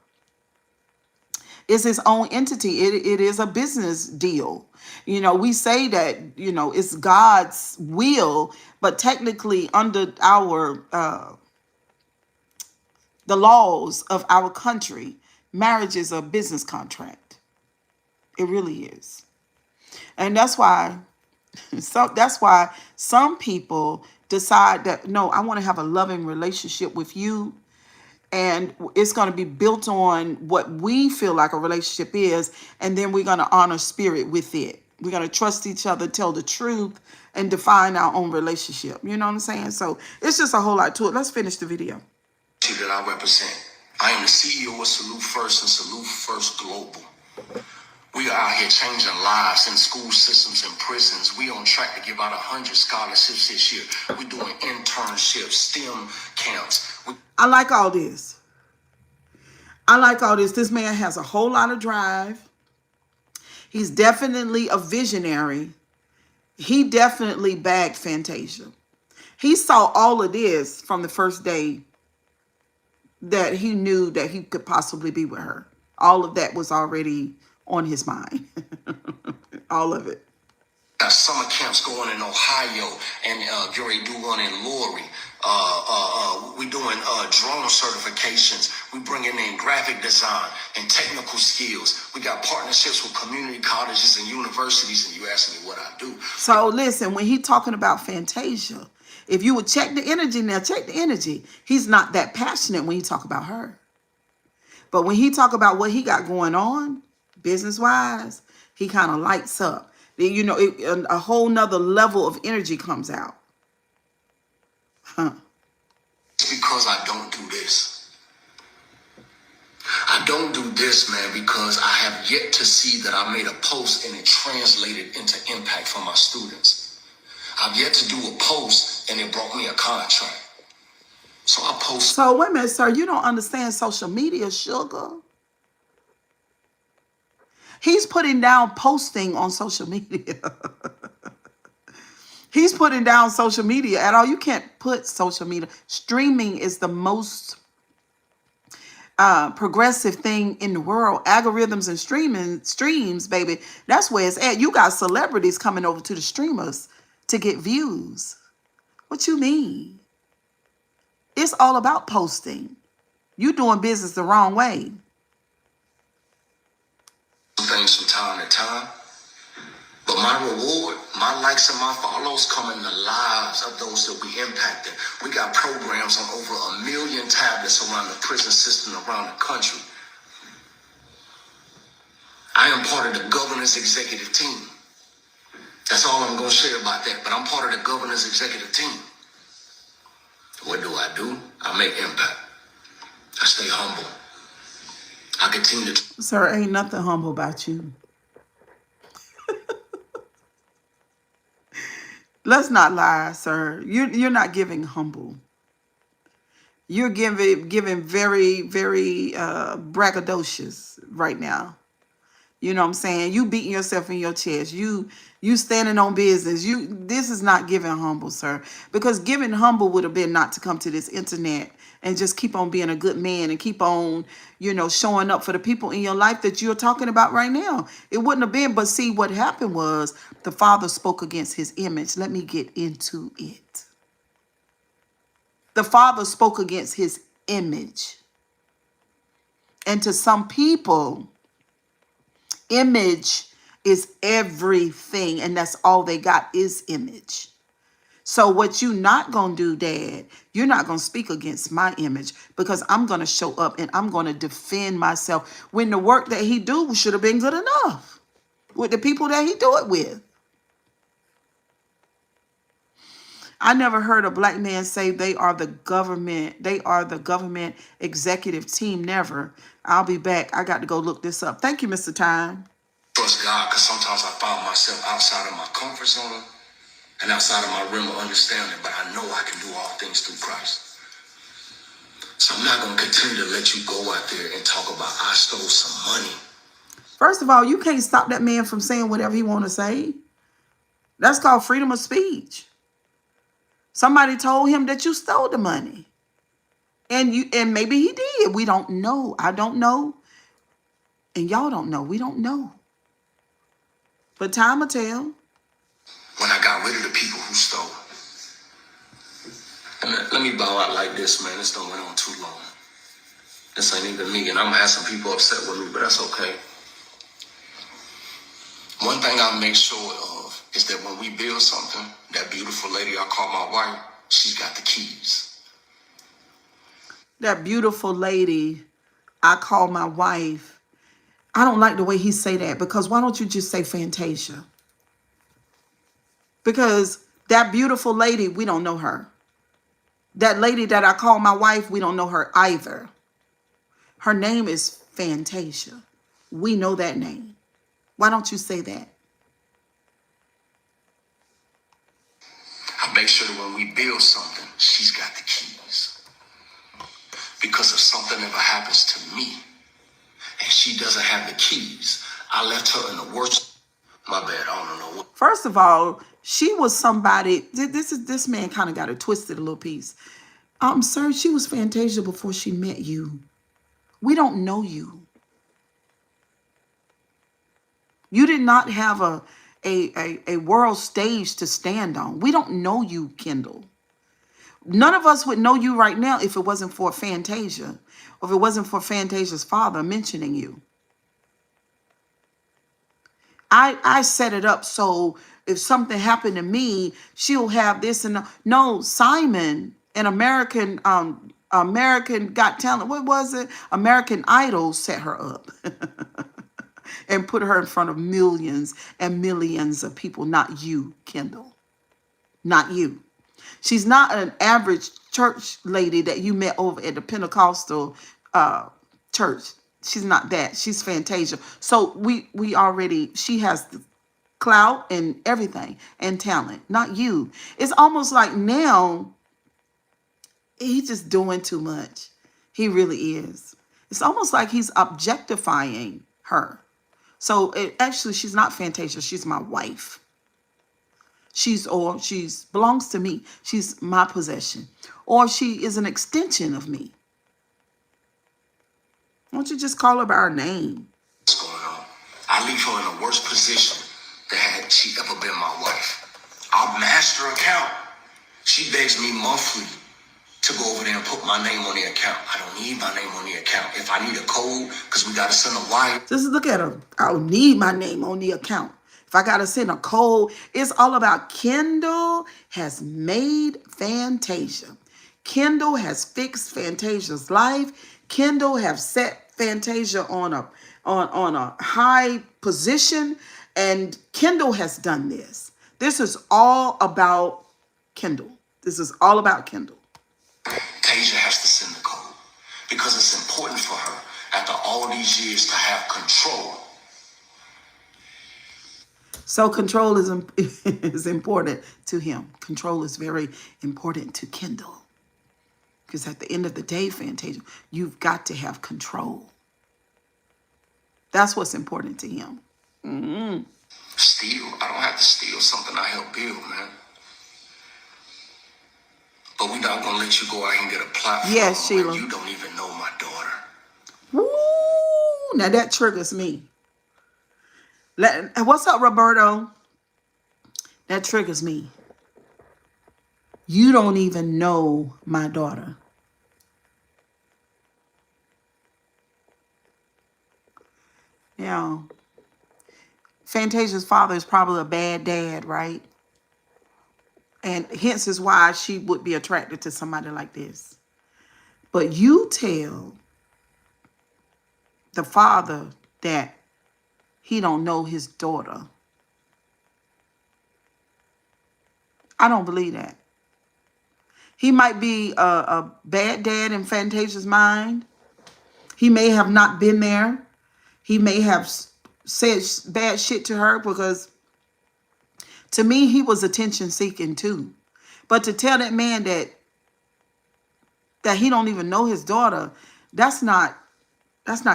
Speaker 1: It's its own entity. It is a business deal. We say that, it's God's will, but technically under the laws of our country, marriage is a business contract. It really is. And that's why some people decide that, no, I want to have a loving relationship with you, and it's going to be built on what we feel like a relationship is, and then we're going to honor spirit with it. We're going to trust each other, tell the truth, and define our own relationship. You know what I'm saying? So it's just a whole lot to it. Let's finish the video.
Speaker 2: That I represent. I am the CEO of Salute First and Salute First Global. We are out here changing lives in school systems and prisons. We on track to give out 100 scholarships this year. We're doing internships, STEM camps.
Speaker 1: I like all this. This man has a whole lot of drive. He's definitely a visionary. He definitely bagged Fantasia. He saw all of this from the first day that he knew that he could possibly be with her. All of that was already on his mind. All of it.
Speaker 2: Summer camps going in Ohio and Gary do one in Lori. We doing drone certifications. We bringing in graphic design and technical skills. We got partnerships with community colleges and universities. And you ask me what I do.
Speaker 1: So listen, when he talking about Fantasia, if you would check the energy now, check the energy. He's not that passionate when he talk about her. But when he talk about what he got going on, business-wise, he kind of lights up. A whole nother level of energy comes out.
Speaker 2: It's because I don't do this. I don't do this, man, because I have yet to see that I made a post and it translated into impact for my students. I've yet to do a post and it brought me a contract. So I post.
Speaker 1: So wait a minute, sir. You don't understand social media, sugar. He's putting down posting on social media. He's putting down social media at all. You can't put social media. Streaming is the most progressive thing in the world. Algorithms and streams, baby. That's where it's at. You got celebrities coming over to the streamers to get views. What you mean? It's all about posting. You doing business the wrong way.
Speaker 2: Things from time to time. But my reward, my likes and my follows come in the lives of those that we impacted. We got programs on over 1 million tablets around the prison system around the country. I am part of the governor's executive team. That's all I'm going to share about that. But I'm part of the governor's executive team. What do? I make impact. I stay humble. I continue to...
Speaker 1: Sir, ain't nothing humble about you. Let's not lie, sir. You're not giving humble. You're giving very, very braggadocious right now. You know what I'm saying? You beating yourself in your chest. You standing on business. This is not giving humble, sir. Because giving humble would have been not to come to this internet and just keep on being a good man and keep on, showing up for the people in your life that you're talking about right now. It wouldn't have been. But see, what happened was the father spoke against his image. Let me get into it. The father spoke against his image. And to some people, image is everything, and that's all they got is image. So what you not going to do, Dad, you're not going to speak against my image, because I'm going to show up and I'm going to defend myself when the work that he do should have been good enough with the people that he do it with. I never heard a black man say they are the government. They are the government executive team. Never. I'll be back. I got to go look this up. Thank you, Mr. Time.
Speaker 2: Trust God, because sometimes I find myself outside of my comfort zone and outside of my realm of understanding, but I know I can do all things through Christ. So I'm not going to continue to let you go out there and talk about I stole some money.
Speaker 1: First of all, you can't stop that man from saying whatever he want to say. That's called freedom of speech. Somebody told him that you stole the money. And maybe he did. We don't know. I don't know. And y'all don't know. We don't know. But time will tell.
Speaker 2: When I got rid of the people who stole. And let me bow out like this, man. This done went on too long. This ain't even me, and I'm gonna have some people upset with me, but that's okay. One thing I make sure of is that when we build something, that beautiful lady I call my wife, she's got the keys.
Speaker 1: That beautiful lady I call my wife. I don't like the way he say that, because why don't you just say Fantasia? Because that beautiful lady, we don't know her. That lady that I call my wife, we don't know her either. Her name is Fantasia. We know that name. Why don't you say that?
Speaker 2: I make sure that when we build something, she's got the keys. Because if something ever happens to me and she doesn't have the keys, I left her in the worst. My bad, I don't know what.
Speaker 1: First of all, she was somebody. This man kind of got it twisted a little piece. Sir, she was Fantasia before she met you. We don't know you. You did not have a world stage to stand on. We don't know you, Kendall. None of us would know you right now if it wasn't for Fantasia, or if it wasn't for Fantasia's father mentioning you. I set it up so if something happened to me, she'll have this and no. Simon, an American Got Talent, what was it? American Idol set her up and put her in front of millions and millions of people. Not you, Kendall. Not you. She's not an average church lady that you met over at the Pentecostal church. She's not that. She's Fantasia. So we already, she has the clout and everything and talent, not you. It's almost like now he's just doing too much. He really is. It's almost like he's objectifying her. So actually, she's not Fantasia. She's my wife. She's belongs to me. She's my possession. Or she is an extension of me. Why don't you just call her by her name?
Speaker 2: What's going on? I leave her in a worse position than had she ever been my wife. Our master account. She begs me monthly to go over there and put my name on the account. I don't need my name on the account. If I need a code, because we got to send a wire.
Speaker 1: Just look at her. I don't need my name on the account. If I got to send a code, it's all about Kendall has made Fantasia. Kendall has fixed Fantasia's life. Kendall have set Fantasia on a high position, and Kendall has done this. This is all about Kendall. This is all about Kendall.
Speaker 2: Tasia has to send the code because it's important for her after all these years to have control.
Speaker 1: So control is important to him. Control is very important to Kendall. Because at the end of the day, Fantasia, you've got to have control. That's what's important to him. Mm-hmm.
Speaker 2: Steal? I don't have to steal something I helped build, man. But we're not gonna let you go out and get a platform.
Speaker 1: Yes, Sheila.
Speaker 2: You don't even know my daughter.
Speaker 1: Woo! Now that triggers me. What's up, Roberto? That triggers me. You don't even know my daughter. Yeah. Fantasia's father is probably a bad dad, right? And hence is why she would be attracted to somebody like this. But you tell the father that he don't know his daughter. I don't believe that. He might be a bad dad in Fantasia's mind. He may have not been there. He may have said bad shit to her because to me, he was attention seeking too. But to tell that man that he don't even know his daughter, that's not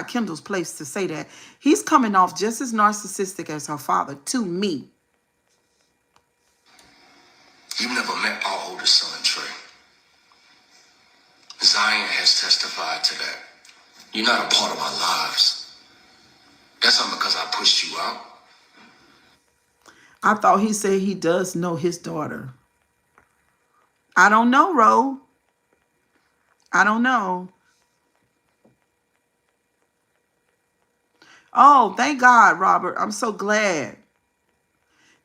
Speaker 1: Kendall's place to say that. He's coming off just as narcissistic as her father to me.
Speaker 2: You've never met our oldest son, Trey. Zion has testified to that. You're not a part of our lives. That's not because I pushed you out.
Speaker 1: I thought he said he does know his daughter. I don't know, Ro. I don't know. Oh, thank God, Robert. I'm so glad.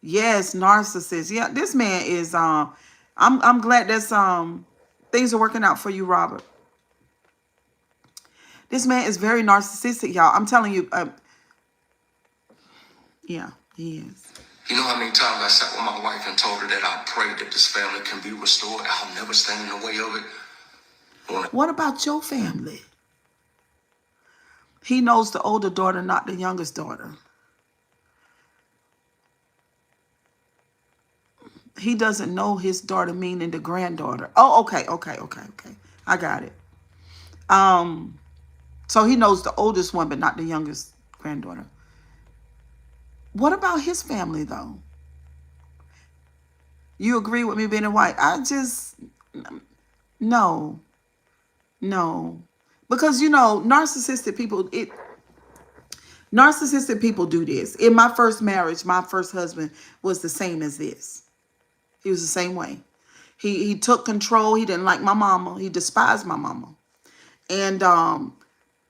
Speaker 1: Yes, narcissist. Yeah, this man is I'm glad that's things are working out for you, Robert. This man is very narcissistic, y'all. I'm telling you, yeah, he is.
Speaker 2: You know how many times I sat with my wife and told her that I pray that this family can be restored? I'll never stand in the way of it.
Speaker 1: What about your family? He knows the older daughter, not the youngest daughter. He doesn't know his daughter, meaning the granddaughter. Oh, okay. I got it. So he knows the oldest one, but not the youngest granddaughter. What about his family, though? You agree with me being a white? No, no. Because, narcissistic people do this. In my first marriage, my first husband was the same as this. He was the same way. He took control. He didn't like my mama. He despised my mama. And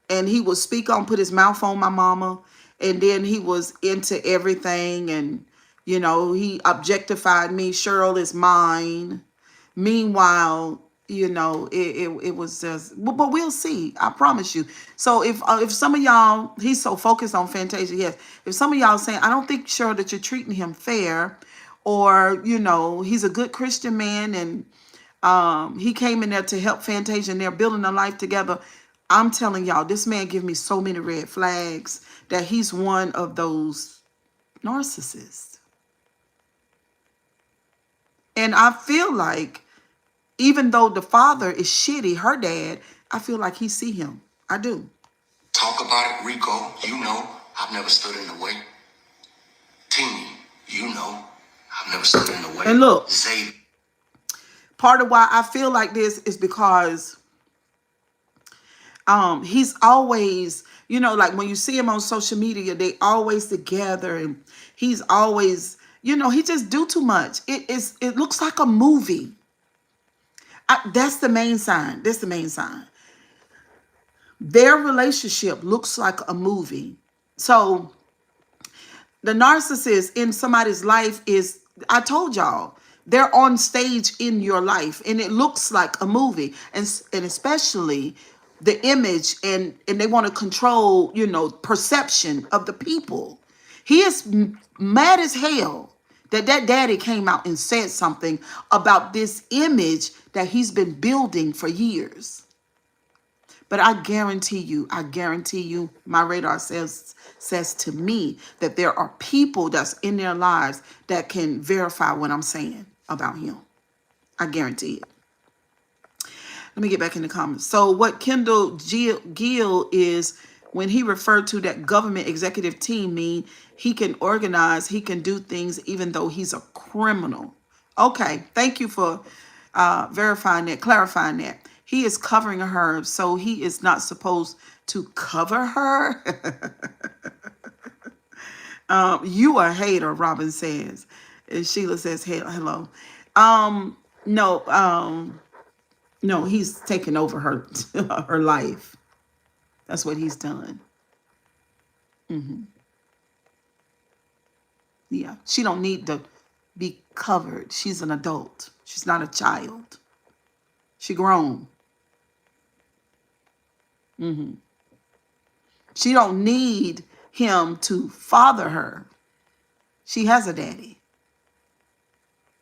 Speaker 1: he would speak on, put his mouth on my mama, and then he was into everything, and he objectified me. Cheryl is mine. Meanwhile, it was just, but we'll see. I promise you. So if some of y'all, he's so focused on Fantasia, yes. If some of y'all saying, I don't think, Cheryl, that you're treating him fair, or he's a good Christian man, and he came in there to help Fantasia, and they're building a life together. I'm telling y'all, this man give me so many red flags that he's one of those narcissists. And I feel like, even though the father is shitty, her dad, I feel like he see him. I do.
Speaker 2: Talk about it, Rico. You know, I've never stood in the way. Teeny, you know, I've never stood in the way.
Speaker 1: And look,
Speaker 2: Zay.
Speaker 1: Part of why I feel like this is because he's always, like when you see him on social media, they always together, and he's always, he just do too much. It looks like a movie. That's the main sign. That's the main sign. Their relationship looks like a movie. So the narcissist in somebody's life is, I told y'all, they're on stage in your life, and it looks like a movie, and especially the image, and they want to control, perception of the people. He is mad as hell that daddy came out and said something about this image that he's been building for years. But I guarantee you, my radar says to me that there are people that's in their lives that can verify what I'm saying about him. I guarantee it. Let me get back in the comments. So what Kendall Gill is, when he referred to that government executive team, mean he can organize, he can do things even though he's a criminal. Okay, thank you for verifying that, clarifying that. He is covering her, so he is not supposed to cover her. You a hater, Robin says. And Sheila says, hey, hello. No, he's taken over her her life. That's what he's done. Yeah, she don't need to be covered. She's an adult. She's not a child. She grown. She don't need him to father her. She has a daddy.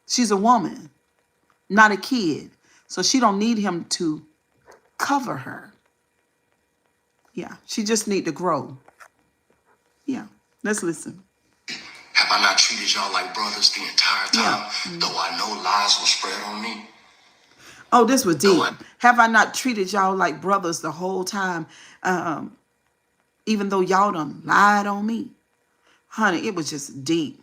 Speaker 1: She's a woman, not a kid. So she don't need him to cover her. Yeah, she just need to grow. Yeah, let's listen.
Speaker 2: Have I not treated y'all like brothers the entire time? Yeah. Though I know lies will spread on me.
Speaker 1: Oh, this was deep. Have I not treated y'all like brothers the whole time? Even though y'all done lied on me. Honey, it was just deep.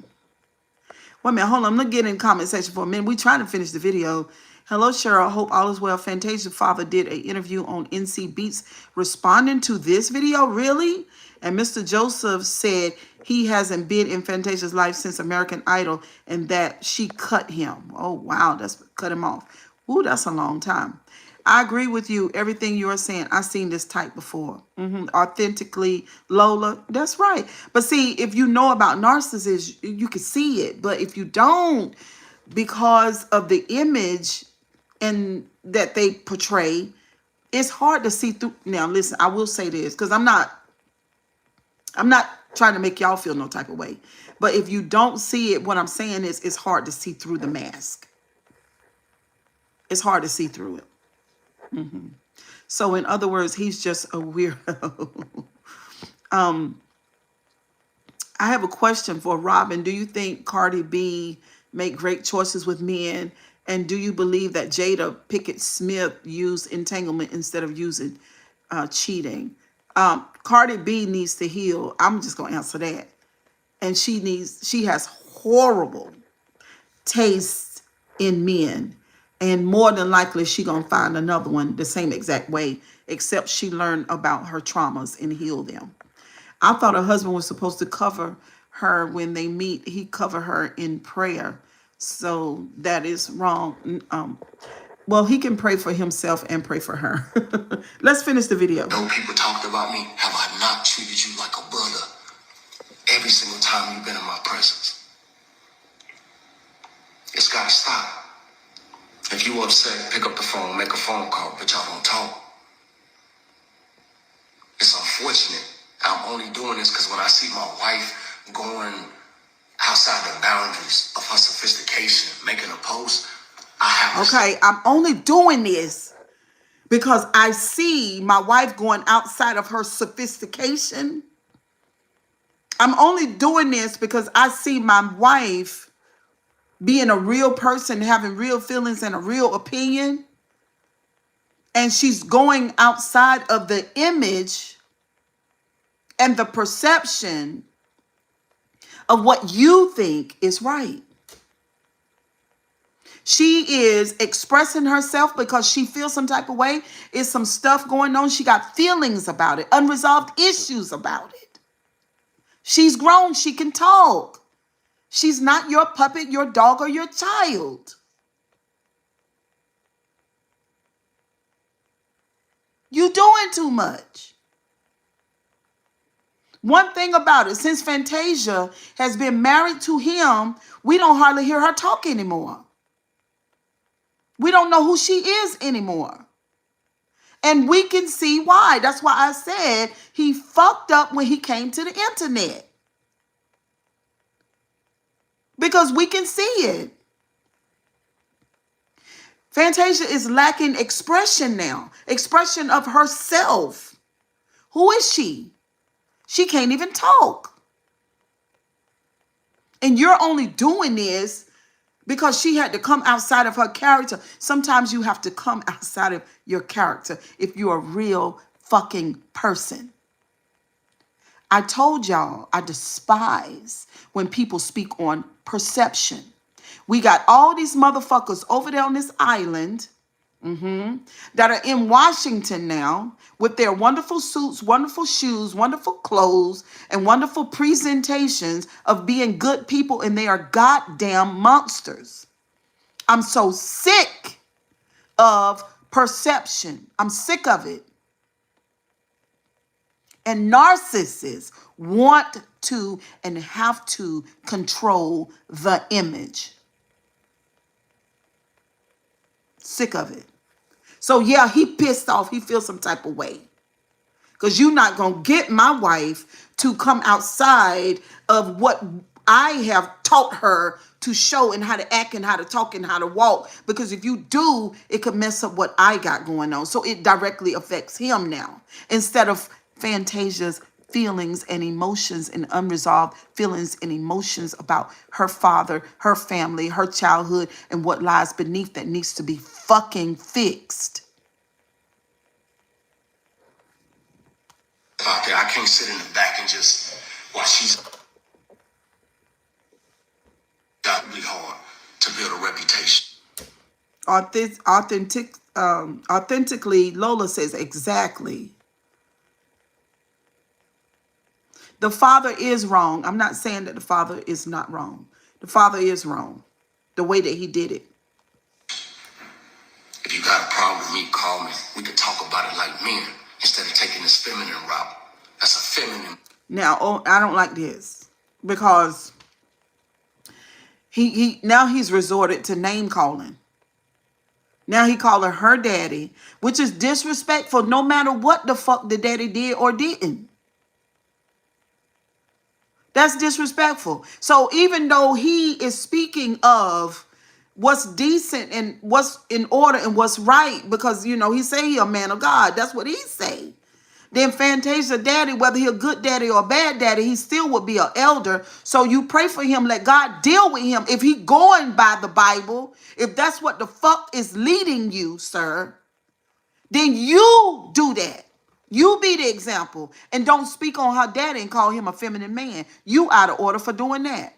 Speaker 1: Wait a minute, hold on. I'm gonna get in the comment section for a minute. We trying to finish the video. Hello, Cheryl. Hope all is well. Fantasia's father did an interview on NC Beats responding to this video. Really? And Mr. Joseph said he hasn't been in Fantasia's life since American Idol and that she cut him. Oh, wow. That's cut him off. Ooh, that's a long time. I agree with you. Everything you are saying, I've seen this type before. Authentically, Lola. That's right. But see, if you know about narcissists, you can see it. But if you don't, because of the image and that they portray, it's hard to see through. Now, listen, I will say this because I'm not trying to make y'all feel no type of way. But if you don't see it, what I'm saying is it's hard to see through the mask. It's hard to see through it. So in other words, he's just a weirdo. I have a question for Robin. Do you think Cardi B make great choices with men? And do you believe that Jada Pinkett Smith used entanglement instead of using cheating? Cardi B needs to heal. I'm just going to answer that. And she has horrible taste in men. And more than likely, she going to find another one the same exact way, except she learned about her traumas and heal them. I thought her husband was supposed to cover her when they meet. He cover her in prayer. So that is wrong. Well, he can pray for himself and pray for her. Let's finish the video.
Speaker 2: No people talked about me. Have I not treated you like a brother every single time you've been in my presence? It's got to stop. If you upset, pick up the phone, make a phone call, but y'all don't talk. It's unfortunate. I'm only doing this because when I see my wife going outside the boundaries of her sophistication, making a post, I have to.
Speaker 1: Okay, I'm only doing this because I see my wife going outside of her sophistication. I'm only doing this because I see my wife being a real person, having real feelings and a real opinion. And she's going outside of the image and the perception of what you think is right. She is expressing herself because she feels some type of way. Is some stuff going on. She got feelings about it, unresolved issues about it. She's grown. She can talk. She's not your puppet, your dog, or your child. You doing too much. One thing about it, since Fantasia has been married to him, we don't hardly hear her talk anymore. We don't know who she is anymore. And we can see why. That's why I said he fucked up when he came to the internet. Because we can see it. Fantasia is lacking expression now. Expression of herself. Who is she? She can't even talk. And you're only doing this because she had to come outside of her character. Sometimes you have to come outside of your character if you're a real fucking person. I told y'all I despise when people speak on perception. We got all these motherfuckers over there on this island that are in Washington now with their wonderful suits, wonderful shoes, wonderful clothes, and wonderful presentations of being good people, and they are goddamn monsters. I'm so sick of perception. I'm sick of it. And narcissists want to and have to control the image. Sick of it. So yeah, he pissed off. He feels some type of way. Because you're not going to get my wife to come outside of what I have taught her to show and how to act and how to talk and how to walk. Because if you do, it could mess up what I got going on. So it directly affects him now. Instead of Fantasia's feelings and emotions and unresolved feelings and emotions about her father, her family, her childhood, and what lies beneath that needs to be fucking fixed.
Speaker 2: Out there, I can't sit in the back and just watch she's. Doubly hard to build a reputation.
Speaker 1: Authentically, Lola says exactly. The father is wrong. I'm not saying that the father is not wrong. The father is wrong. The way that he did it.
Speaker 2: If you got a problem with me, call me. We could talk about it like men instead of taking this feminine route. That's a feminine.
Speaker 1: Now, oh, I don't like this because he's resorted to name calling. Now he calling her daddy, which is disrespectful no matter what the fuck the daddy did or didn't. That's disrespectful. So even though he is speaking of what's decent and what's in order and what's right, because, you know, he say he a man of God. That's what he say. Then Fantasia daddy, whether he a good daddy or a bad daddy, he still would be an elder. So you pray for him, let God deal with him. If he going by the Bible, if that's what the fuck is leading you, sir, then you do that. You be the example and don't speak on her daddy and call him a feminine man. You out of order for doing that.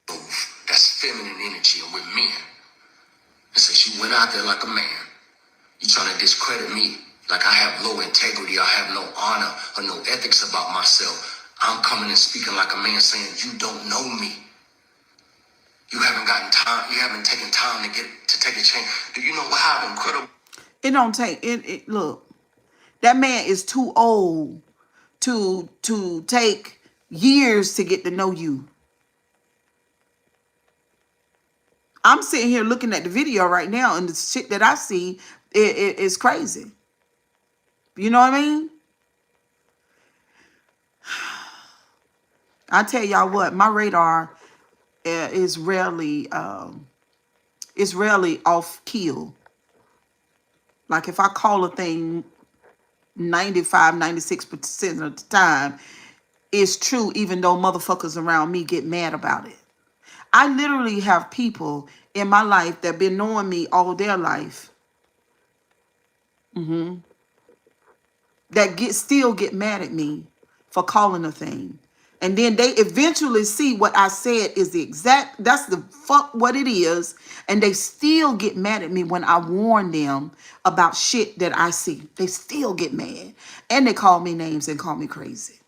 Speaker 2: That's feminine energy and we're men. And since you went out there like a man, you trying to discredit me like I have low integrity, I have no honor or no ethics about myself. I'm coming and speaking like a man saying you don't know me. You haven't gotten time, you haven't taken time to take a chance. Do you know how incredible
Speaker 1: It don't take it. Look, that man is too old to take years to get to know you. I'm sitting here looking at the video right now, and the shit that I see is crazy. You know what I mean? I tell y'all what, my radar is rarely off kill. Like if I call a thing 95, 96% of the time, it's true, even though motherfuckers around me get mad about it. I literally have people in my life that been knowing me all their life that still get mad at me for calling a thing. And then they eventually see what I said is that's the fuck what it is. And they still get mad at me when I warn them about shit that I see. They still get mad. And they call me names and call me crazy.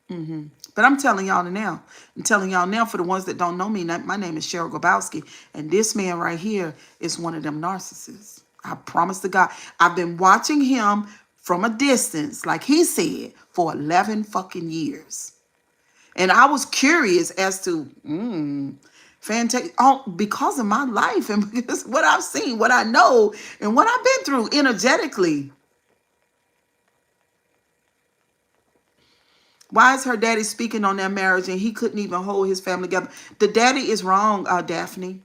Speaker 1: But I'm telling y'all now. I'm telling y'all now for the ones that don't know me. My name is Cheryl Grabowski. And this man right here is one of them narcissists. I promise to God. I've been watching him from a distance, like he said, for 11 fucking years. And I was curious as to, Fantasia, because of my life and because what I've seen, what I know, and what I've been through energetically. Why is her daddy speaking on their marriage and he couldn't even hold his family together? The daddy is wrong, Daphne.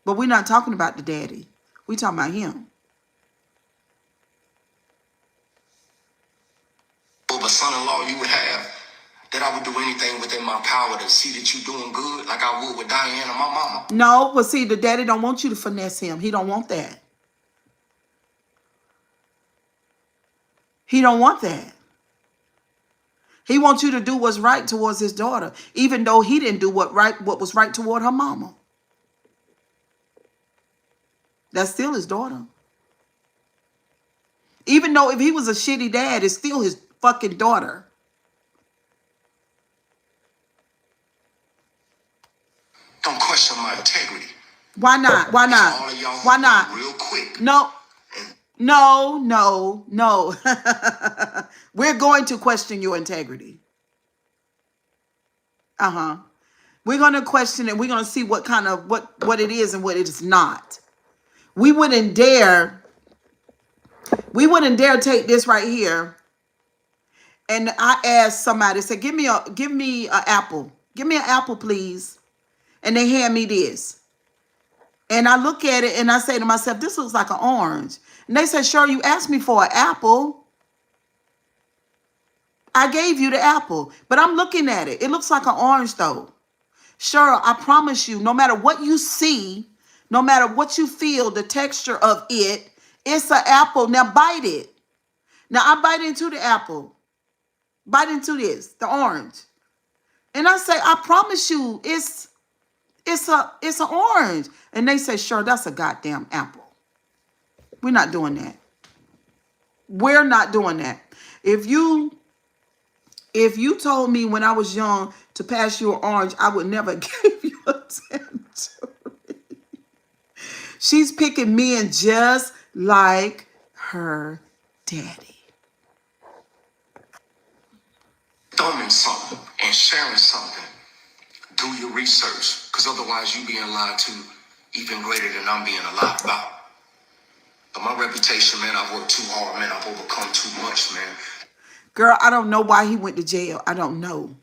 Speaker 1: But we're not talking about the daddy. We're talking about him.
Speaker 2: of a son-in-law you would have that I would do anything within my power to see that you doing good like I would with Diane and my mama?
Speaker 1: No, but see, the daddy don't want you to finesse him. He don't want that. He don't want that. He wants you to do what's right towards his daughter, even though he didn't do what was right toward her mama. That's still his daughter. Even though if he was a shitty dad, it's still his fucking daughter.
Speaker 2: Don't question my integrity.
Speaker 1: Why not? Why not?
Speaker 2: All of y'all
Speaker 1: Why not?
Speaker 2: real quick.
Speaker 1: No. No. We're going to question your integrity. We're going to question it. We're going to see what kind of, what it is and what it is not. We wouldn't dare take this right here. And I asked somebody, say, give me an apple. Give me an apple, please. And they hand me this. And I look at it and I say to myself, this looks like an orange. And they said, sure, you asked me for an apple. I gave you the apple. But I'm looking at it. It looks like an orange though. Sure, I promise you, no matter what you see, no matter what you feel, the texture of it, it's an apple. Now bite it. Now I bite into the apple. Bite into this, the orange. And I say, I promise you, it's an orange. And they say, sure, that's a goddamn apple. We're not doing that. We're not doing that. If you told me when I was young to pass you an orange, I would never give you a tangerine. She's picking men just like her daddy.
Speaker 2: Thumbing something and sharing something. Do your research, because otherwise you being lied to even greater than I'm being lied about. But my reputation, man, I've worked too hard, man. I've overcome too much, man.
Speaker 1: Girl, I don't know why he went to jail. I don't know.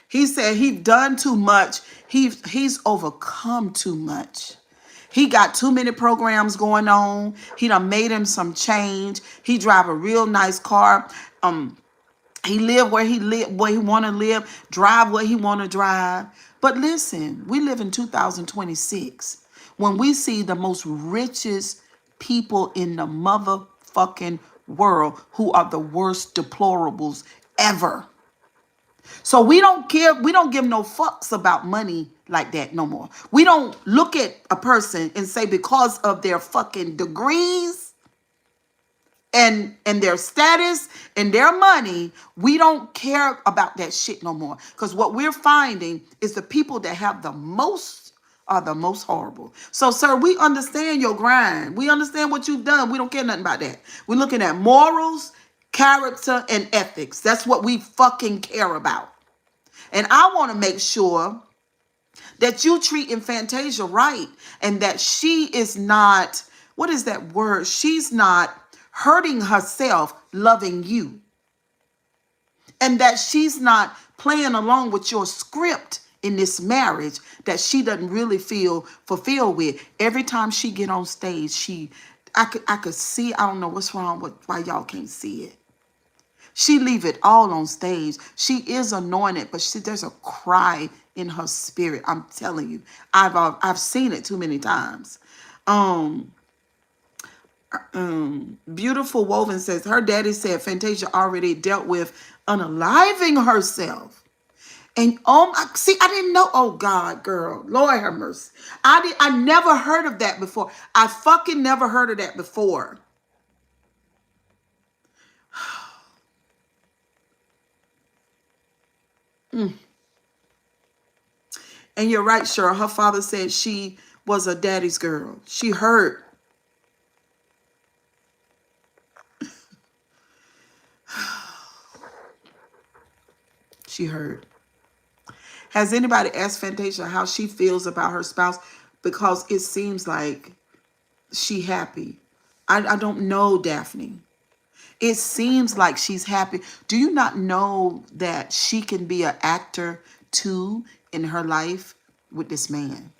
Speaker 1: He said he done too much. He's overcome too much. He got too many programs going on. He done made him some change. He drive a real nice car. He live where he want to live, drive where he want to drive. But listen, we live in 2026 when we see the most richest people in the motherfucking world who are the worst deplorables ever. So we don't care. We don't give no fucks about money like that no more. We don't look at a person and say because of their fucking degrees and their status and their money, we don't care about that shit no more. Because what we're finding is the people that have the most are the most horrible. So, sir, we understand your grind. We understand what you've done. We don't care nothing about that. We're looking at morals, character, and ethics. That's what we fucking care about. And I want to make sure that you treating Fantasia right and that she is not, what is that word? She's not hurting herself loving you. And that she's not playing along with your script in this marriage that she doesn't really feel fulfilled with. Every time she get on stage, I could see, I don't know what's wrong with why y'all can't see it. She leave it all on stage. She is anointed, but there's a cry in her spirit. I'm telling you, I've seen it too many times. Beautiful Woven says her daddy said Fantasia already dealt with unaliving herself. And I didn't know. Oh God, girl, Lord have mercy. I never heard of that before. I fucking never heard of that before. And you're right, Cheryl. Her father said she was a daddy's girl. She hurt. She hurt. Has anybody asked Fantasia how she feels about her spouse? Because it seems like she happy. I don't know, Daphne. It seems like she's happy. Do you not know that she can be an actor too in her life with this man?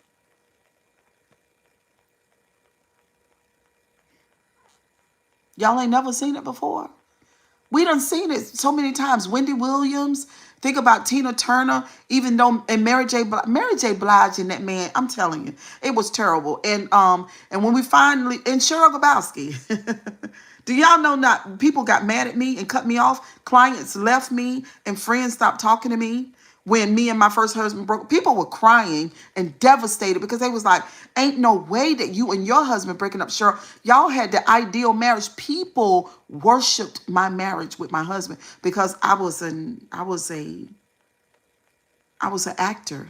Speaker 1: Y'all ain't never seen it before? We done seen it so many times. Wendy Williams. Think about Tina Turner. Even though and Mary J. Blige and that man. I'm telling you, it was terrible. And when we finally and Cheryl Grabowski. Do y'all know not people got mad at me and cut me off? Clients left me and friends stopped talking to me when me and my first husband broke. People were crying and devastated because they was like, ain't no way that you and your husband breaking up. Sure, y'all had the ideal marriage. People worshiped my marriage with my husband because I was an actor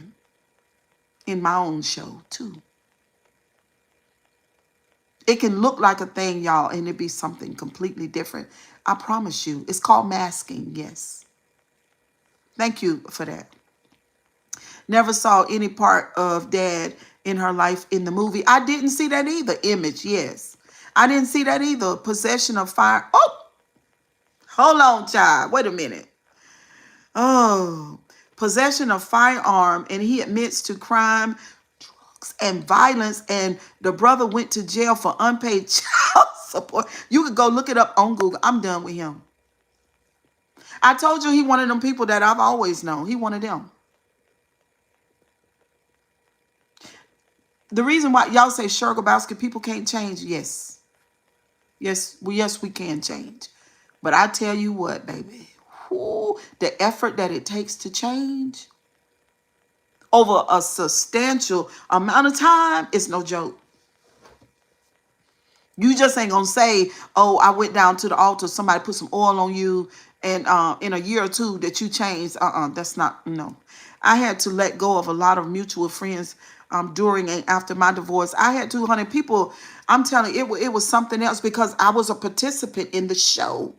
Speaker 1: in my own show too. It can look like a thing, y'all, and it be something completely different. I promise you. It's called masking, yes. Thank you for that. Never saw any part of dad in her life in the movie. I didn't see that either. Image, yes. I didn't see that either. Possession of fire. Oh, hold on, child. Wait a minute. Oh, possession of firearm, and he admits to crime, drugs, and violence, and the brother went to jail for unpaid child support. You could go look it up on Google. I'm done with him. I told you he one of them people that I've always known. He one of them. The reason why y'all say Cheryl Grabowski people can't change, yes. Yes, we can change. But I tell you what, baby, whoo, the effort that it takes to change over a substantial amount of time is no joke. You just ain't gonna say, "Oh, I went down to the altar. Somebody put some oil on you, and in a year or two that you changed." That's not no. I had to let go of a lot of mutual friends during and after my divorce. I had 200 people. I'm telling you, it was something else because I was a participant in the show,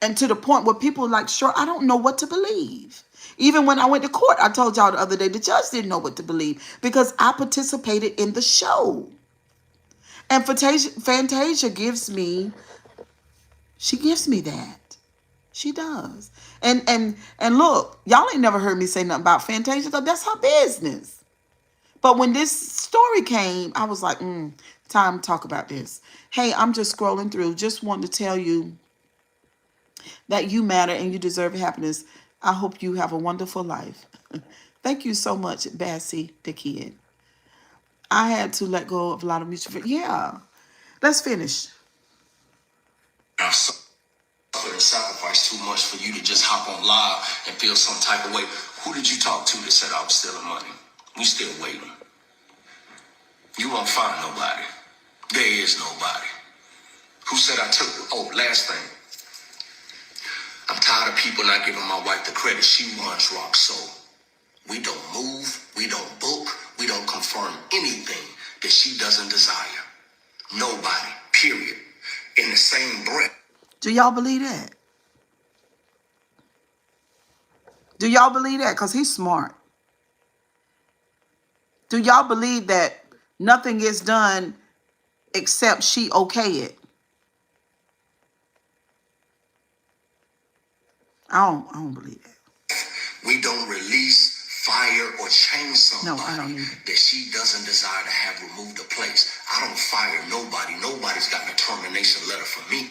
Speaker 1: and to the point where people were like, "Sure, I don't know what to believe." Even when I went to court, I told y'all the other day, the judge didn't know what to believe because I participated in the show. And Fantasia gives me, she gives me that. She does. And look, y'all ain't never heard me say nothing about Fantasia because that's her business. But when this story came, I was like, time to talk about this. Hey, I'm just scrolling through. Just wanted to tell you that you matter and you deserve happiness. I hope you have a wonderful life. Thank you so much, Bassie the kid. I had to let go of a lot of mutual friends. Yeah. Let's finish.
Speaker 2: I've suffered and sacrificed too much for you to just hop on live and feel some type of way. Who did you talk to that said I was stealing money? We still waiting. You won't find nobody. There is nobody. Who said I took? Oh, last thing. I'm tired of people not giving my wife the credit she runs Rock Soul. We don't move, we don't book, we don't confirm anything that she doesn't desire. Nobody, period. In the same breath.
Speaker 1: Do y'all believe that? Do y'all believe that? Because he's smart. Do y'all believe that nothing is done except she okay it? I don't believe that.
Speaker 2: We don't release, fire, or change
Speaker 1: No,
Speaker 2: somebody
Speaker 1: I don't either.
Speaker 2: that she doesn't desire to have removed the place. I don't fire nobody. Nobody's got a termination letter from me.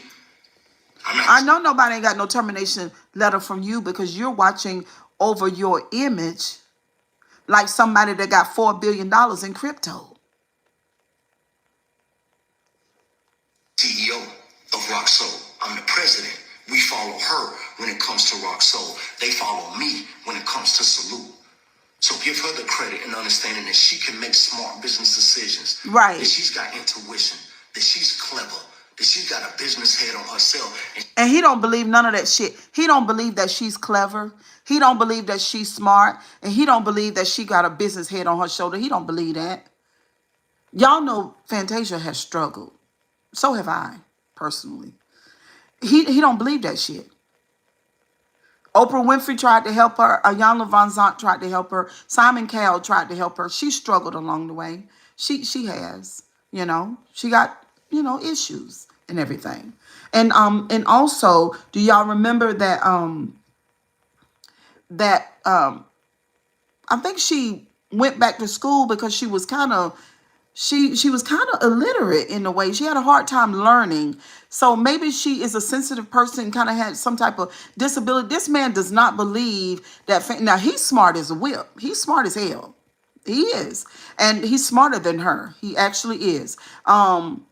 Speaker 1: I know nobody ain't got no termination letter from you because you're watching over your image like somebody that got $4 billion in crypto.
Speaker 2: CEO of Rock Soul. I'm the president. We follow her when it comes to Rock Soul. They follow me when it comes to Salute. So give her the credit and understanding that she can make smart business decisions.
Speaker 1: Right.
Speaker 2: That she's got intuition. That she's clever. That she's got a business head on herself.
Speaker 1: And he don't believe none of that shit. He don't believe that she's clever. He don't believe that she's smart. And he don't believe that she got a business head on her shoulder. He don't believe that. Y'all know Fantasia has struggled. So have I, personally. He don't believe that shit. Oprah Winfrey tried to help her. Ayanna Van Zant tried to help her. Simon Cowell tried to help her. She struggled along the way. She has, she got, issues and everything. And also, do y'all remember that I think she went back to school because she was kind of illiterate in a way. She had a hard time learning. So maybe she is a sensitive person, kind of had some type of disability. This man does not believe that. Now, he's smart as a whip. He's smart as hell. He is. And he's smarter than her. He actually is. And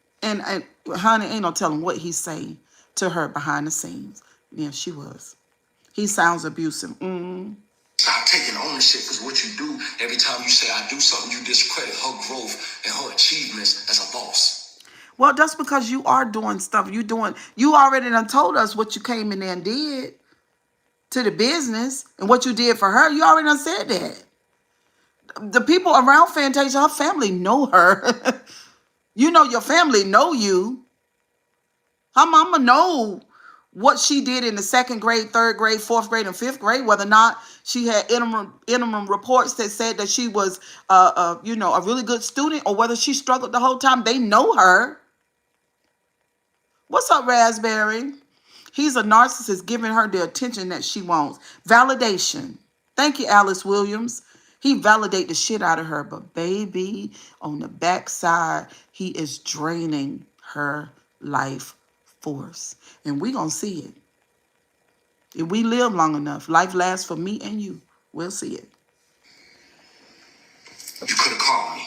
Speaker 1: honey, ain't no telling what he's saying to her behind the scenes. Yeah, she was. He sounds abusive.
Speaker 2: Stop taking ownership because what you do every time you say I do something, you discredit her growth and her achievements as a boss.
Speaker 1: Well, that's because you are doing stuff. You already done told us what you came in there and did to the business and what you did for her. You already done said that. The people around Fantasia, her family know her. Your family know you. Her mama know what she did in the second grade, third grade, fourth grade, and fifth grade, whether or not she had interim reports that said that she was, a really good student, or whether she struggled the whole time. They know her. What's up, Raspberry? He's a narcissist giving her the attention that she wants. Validation. Thank you, Alice Williams. He validate the shit out of her, but baby, on the backside, he is draining her life force. And we gonna see it. If we live long enough, life lasts for me and you. We'll see it.
Speaker 2: You could have called me.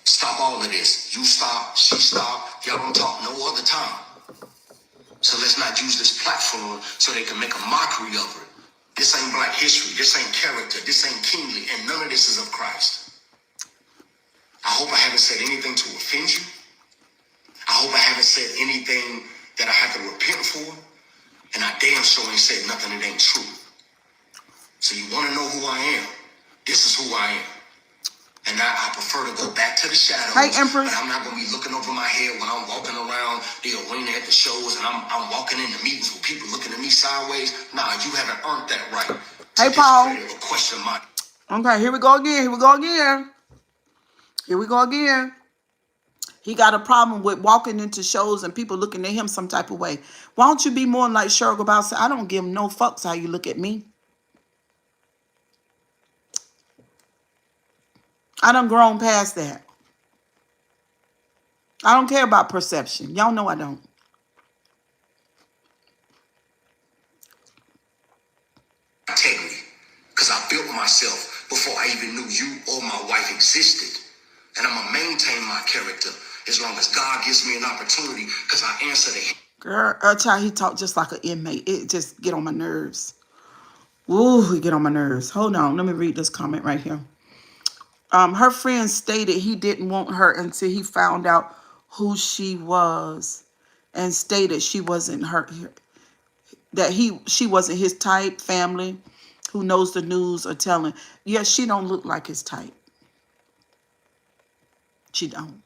Speaker 2: Stop all of this. You stop, she stop. Y'all don't talk no other time. So let's not use this platform so they can make a mockery of it. This ain't black history. This ain't character. This ain't kingly. And none of this is of Christ. I hope I haven't said anything to offend you. I hope I haven't said anything that I have to repent for. And I damn sure ain't said nothing that ain't true. So you want to know who I am? This is who I am. And I prefer to go back to the shadows.
Speaker 1: Hey, Empress.
Speaker 2: But I'm not going to be looking over my head when I'm walking around the arena at the shows and I'm walking into meetings with people looking at me sideways. Nah, you haven't earned that right.
Speaker 1: Hey, Paul.
Speaker 2: Or question my.
Speaker 1: Okay, here we go again. Here we go again. Here we go again. He got a problem with walking into shows and people looking at him some type of way. Why don't you be more like Cheryl about say, I don't give no fucks how you look at me. I done grown past that. I don't care about perception. Y'all know I don't.
Speaker 2: Integrity. Because I built myself before I even knew you or my wife existed. And I'm going to maintain my character as long as God gives me an opportunity because I answer to him.
Speaker 1: Girl, child, he talked just like an inmate. It just get on my nerves. Ooh, he get on my nerves. Hold on. Let me read this comment right here. Her friend stated he didn't want her until he found out who she was and stated she wasn't she wasn't his type. Family who knows the news are telling, yes, she don't look like his type. She don't.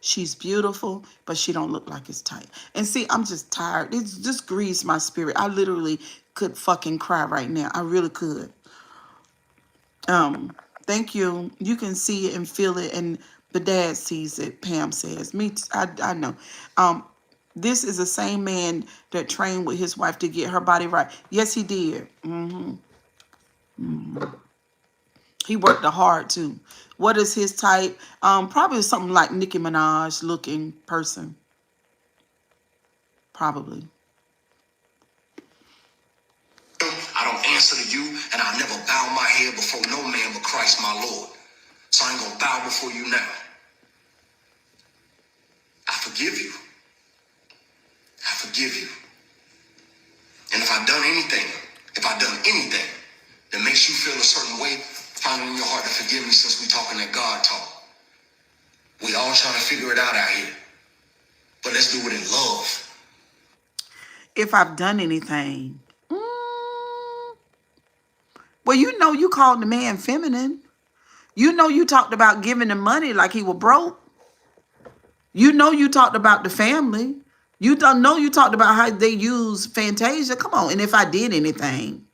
Speaker 1: She's beautiful, but she don't look like his type. And see, I'm just tired. It just grieves my spirit. I literally could fucking cry right now. I really could. Thank you. You can see it and feel it, and the dad sees it. Pam says, I know. This is the same man that trained with his wife to get her body right. Yes, he did. He worked hard too. What is his type? Probably something like Nicki Minaj looking person. Probably.
Speaker 2: I don't answer to you, and I'll never bow my head before no man but Christ my Lord. So I ain't gonna bow before you now. I forgive you. I forgive you. And if I've done anything that makes you feel a certain way, find it in your heart to forgive me since we talking that God talk. We all trying to figure it out here. But let's do it in love.
Speaker 1: If I've done anything. Well, you know you called the man feminine. You know you talked about giving him money like he was broke. You know you talked about the family. You don't know you talked about how they use Fantasia. Come on. And if I did anything.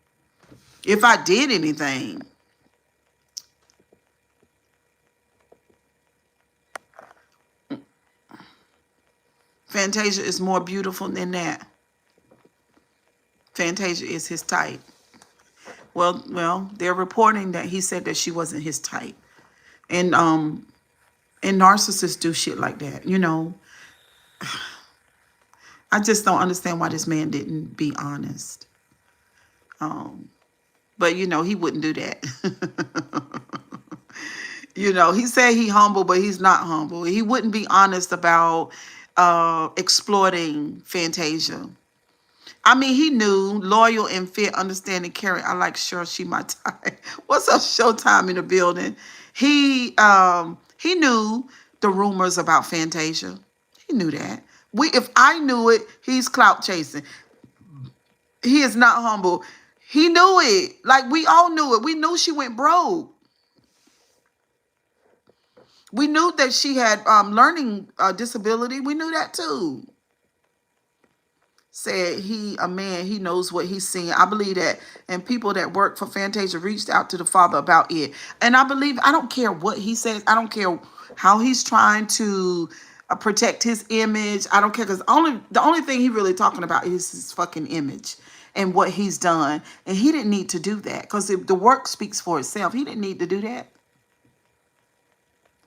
Speaker 1: Fantasia is more beautiful than that. Fantasia is his type. Well, they're reporting that he said that she wasn't his type. And narcissists do shit like that, you know. I just don't understand why this man didn't be honest. But you know, he wouldn't do that. You know, he said he humble, but he's not humble. He wouldn't be honest about exploiting Fantasia. I mean, he knew, loyal and fit, understanding, caring. I like sure she my type. What's up, Showtime in the building? He knew the rumors about Fantasia. He knew that. If I knew it, he's clout chasing. He is not humble. He knew it. Like we all knew it. We knew she went broke. We knew that she had learning disability. We knew that too. Said a man, he knows what he's seeing. I believe that. And people that work for Fantasia reached out to the father about it. And I believe, I don't care what he says. I don't care how he's trying to protect his image. I don't care, because the only thing he really talking about is his fucking image and what he's done. And he didn't need to do that, because the work speaks for itself. He didn't need to do that.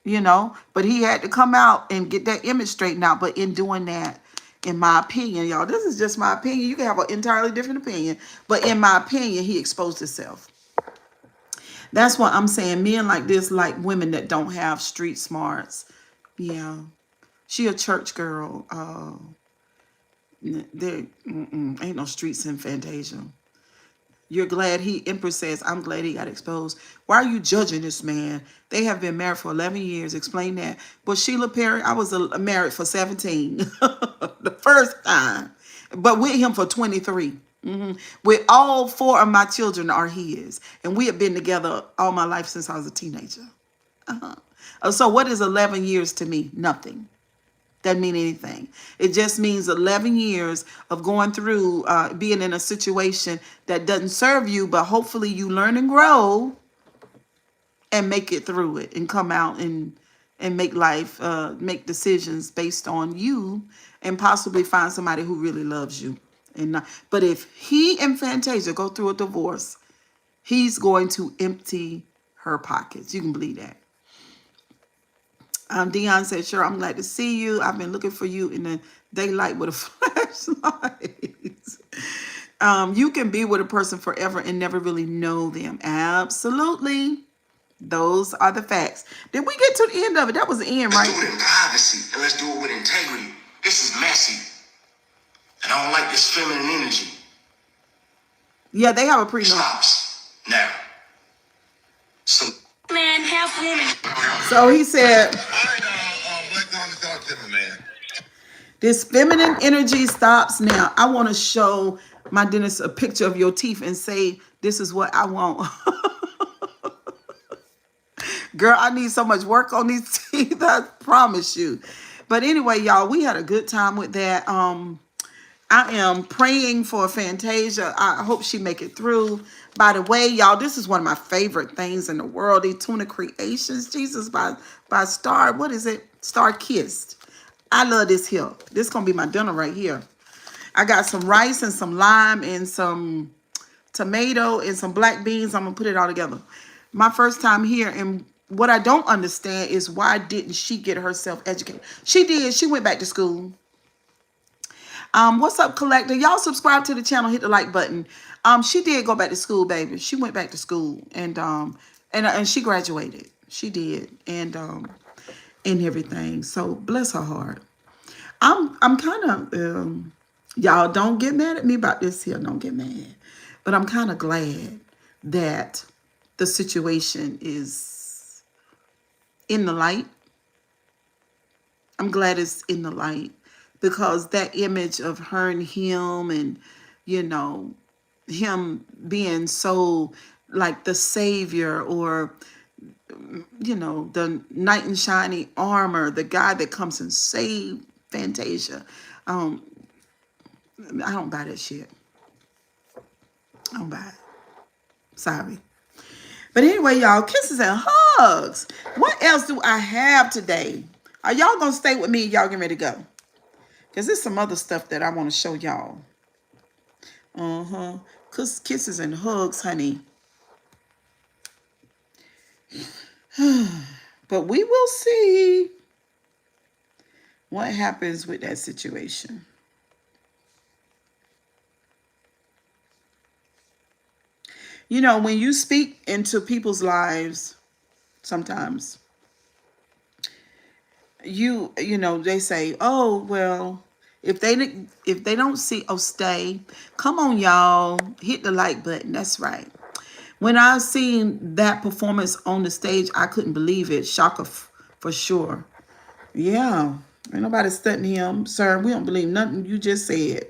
Speaker 1: You know, but he had to come out and get that image straightened out. But in doing that, in my opinion, y'all, this is just my opinion. You can have an entirely different opinion. But in my opinion, he exposed himself. That's why I'm saying men like this, like women that don't have street smarts. Yeah. She a church girl. There ain't no streets in Fantasia. You're glad Empress says, I'm glad he got exposed. Why are you judging this man? They have been married for 11 years. Explain that. But Sheila Perry, I was married for 17. The first time. But with him for 23. With all four of my children are his. And we have been together all my life since I was a teenager. So what is 11 years to me? Nothing. Doesn't mean anything. It just means 11 years of going through, being in a situation that doesn't serve you, but hopefully you learn and grow and make it through it and come out and make life, make decisions based on you and possibly find somebody who really loves you. And not, but if he and Fantasia go through a divorce, he's going to empty her pockets. You can believe that. Dion said, sure, I'm glad to see you. I've been looking for you in the daylight with a flashlight. You can be with a person forever and never really know them. Absolutely. Those are the facts. Did we get to the end of it? That was the end, right?
Speaker 2: Let's do it in privacy and let's do it with integrity. This is messy. And I don't like this feminine energy.
Speaker 1: Yeah, they have a prenup.
Speaker 2: Stops now. So
Speaker 3: Man, half women.
Speaker 1: So he said,
Speaker 2: Black Diamond, talk to me, man.
Speaker 1: this feminine energy stops now. I want to show my dentist a picture of your teeth and say, this is what I want. Girl, I need so much work on these teeth, I promise you. But anyway, y'all, we had a good time with that. I am praying for Fantasia. I hope she make it through. By the way, y'all, this is one of my favorite things in the world. These tuna creations, Jesus, by Star, what is it? Star Kissed. I love this here. This gonna be my dinner right here. I got some rice and some lime and some tomato and some black beans. I'm gonna put it all together. My first time here, and what I don't understand is why didn't she get herself educated? She did. She went back to school. What's up, Collector? Y'all subscribe to the channel, hit the like button. She did go back to school, baby. She went back to school and she graduated. She did, and everything. So bless her heart. I'm kind of y'all don't get mad at me about this here. Don't get mad, but I'm kind of glad that the situation is in the light. I'm glad it's in the light because that image of her and him and, you know, him being so like the savior or, you know, the knight in shiny armor, the guy that comes and save Fantasia. I don't buy that shit. I don't buy it. Sorry. But anyway, y'all, kisses and hugs. What else do I have today? Are y'all going to stay with me? Y'all getting ready to go? Because there's some other stuff that I want to show y'all. Kisses and hugs, honey. But we will see what happens with that situation. You know, when you speak into people's lives, sometimes you know, they say, oh, well, if they don't see, oh, stay. Come on, y'all. Hit the like button. That's right. When I seen that performance on the stage, I couldn't believe it. Shocker for sure. Yeah. Ain't nobody studying him. Sir, we don't believe nothing you just said.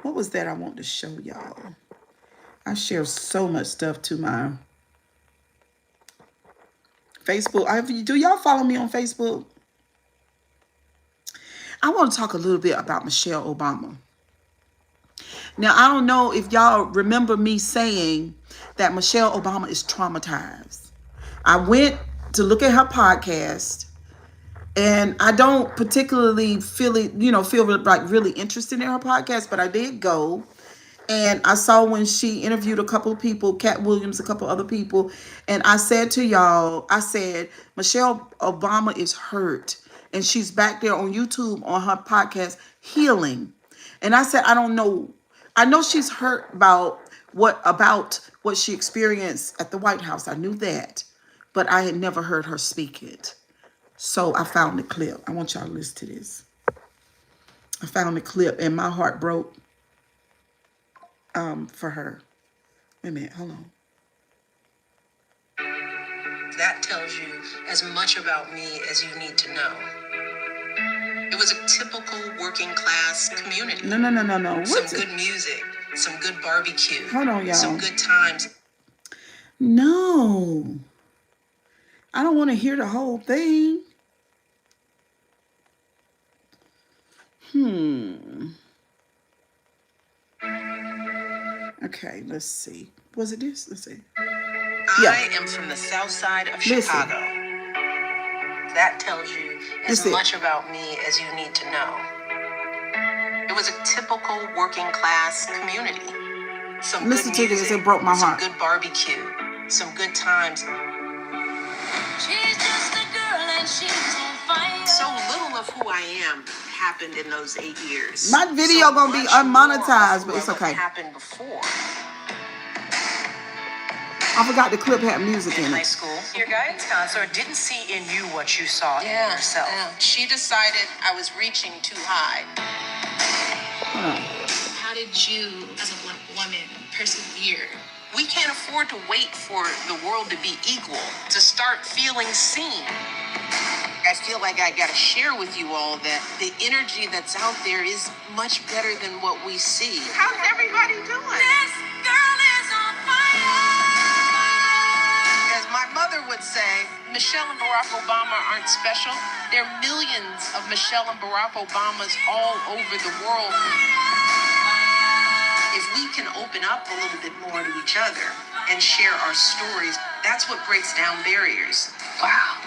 Speaker 1: What was that I want to show y'all? I share so much stuff to my Facebook. Do y'all follow me on Facebook? I want to talk a little bit about Michelle Obama. Now, I don't know if y'all remember me saying that Michelle Obama is traumatized. I went to look at her podcast, and I don't particularly feel like really interested in her podcast, but I did go. And I saw when she interviewed a couple of people, Cat Williams, a couple other people. And I said to y'all, I said, Michelle Obama is hurt. And she's back there on YouTube on her podcast, healing. And I said, I don't know. I know she's hurt about what she experienced at the White House. I knew that. But I had never heard her speak it. So I found the clip. I want y'all to listen to this. I found the clip and my heart broke for her. Wait a minute, hold on. That tells you as much about me as you need to know. It was a typical working class community. No. Some good music, some good barbecue. Hold on, y'all. Some good times. No. I don't want to hear the whole thing. Okay, let's see. Was it this? Let's see. I am from the south side of Chicago. That tells you as much about me as you need to know. It was a typical working class community. Some Listen good music, to this, it broke my heart. Some good barbecue, some good times. She's just a girl and she's on fire. So little of who I am happened in those 8 years. My video gonna be unmonetized, but it's okay. Happened before. I forgot the clip had music in it. High school, your guidance counselor didn't see in you what you saw in yourself. Yeah. She decided I was reaching too high. How did you, as a black woman, persevere? We can't afford to wait for the world to be equal, to start feeling seen. I feel like I gotta share with you all that the energy that's out there is much better than what we see. How's everybody doing? This girl is on fire! As my mother would say, Michelle and Barack Obama aren't special. There are millions of Michelle and Barack Obamas all over the world. If we can open up a little bit more to each other and share our stories, that's what breaks down barriers. Wow.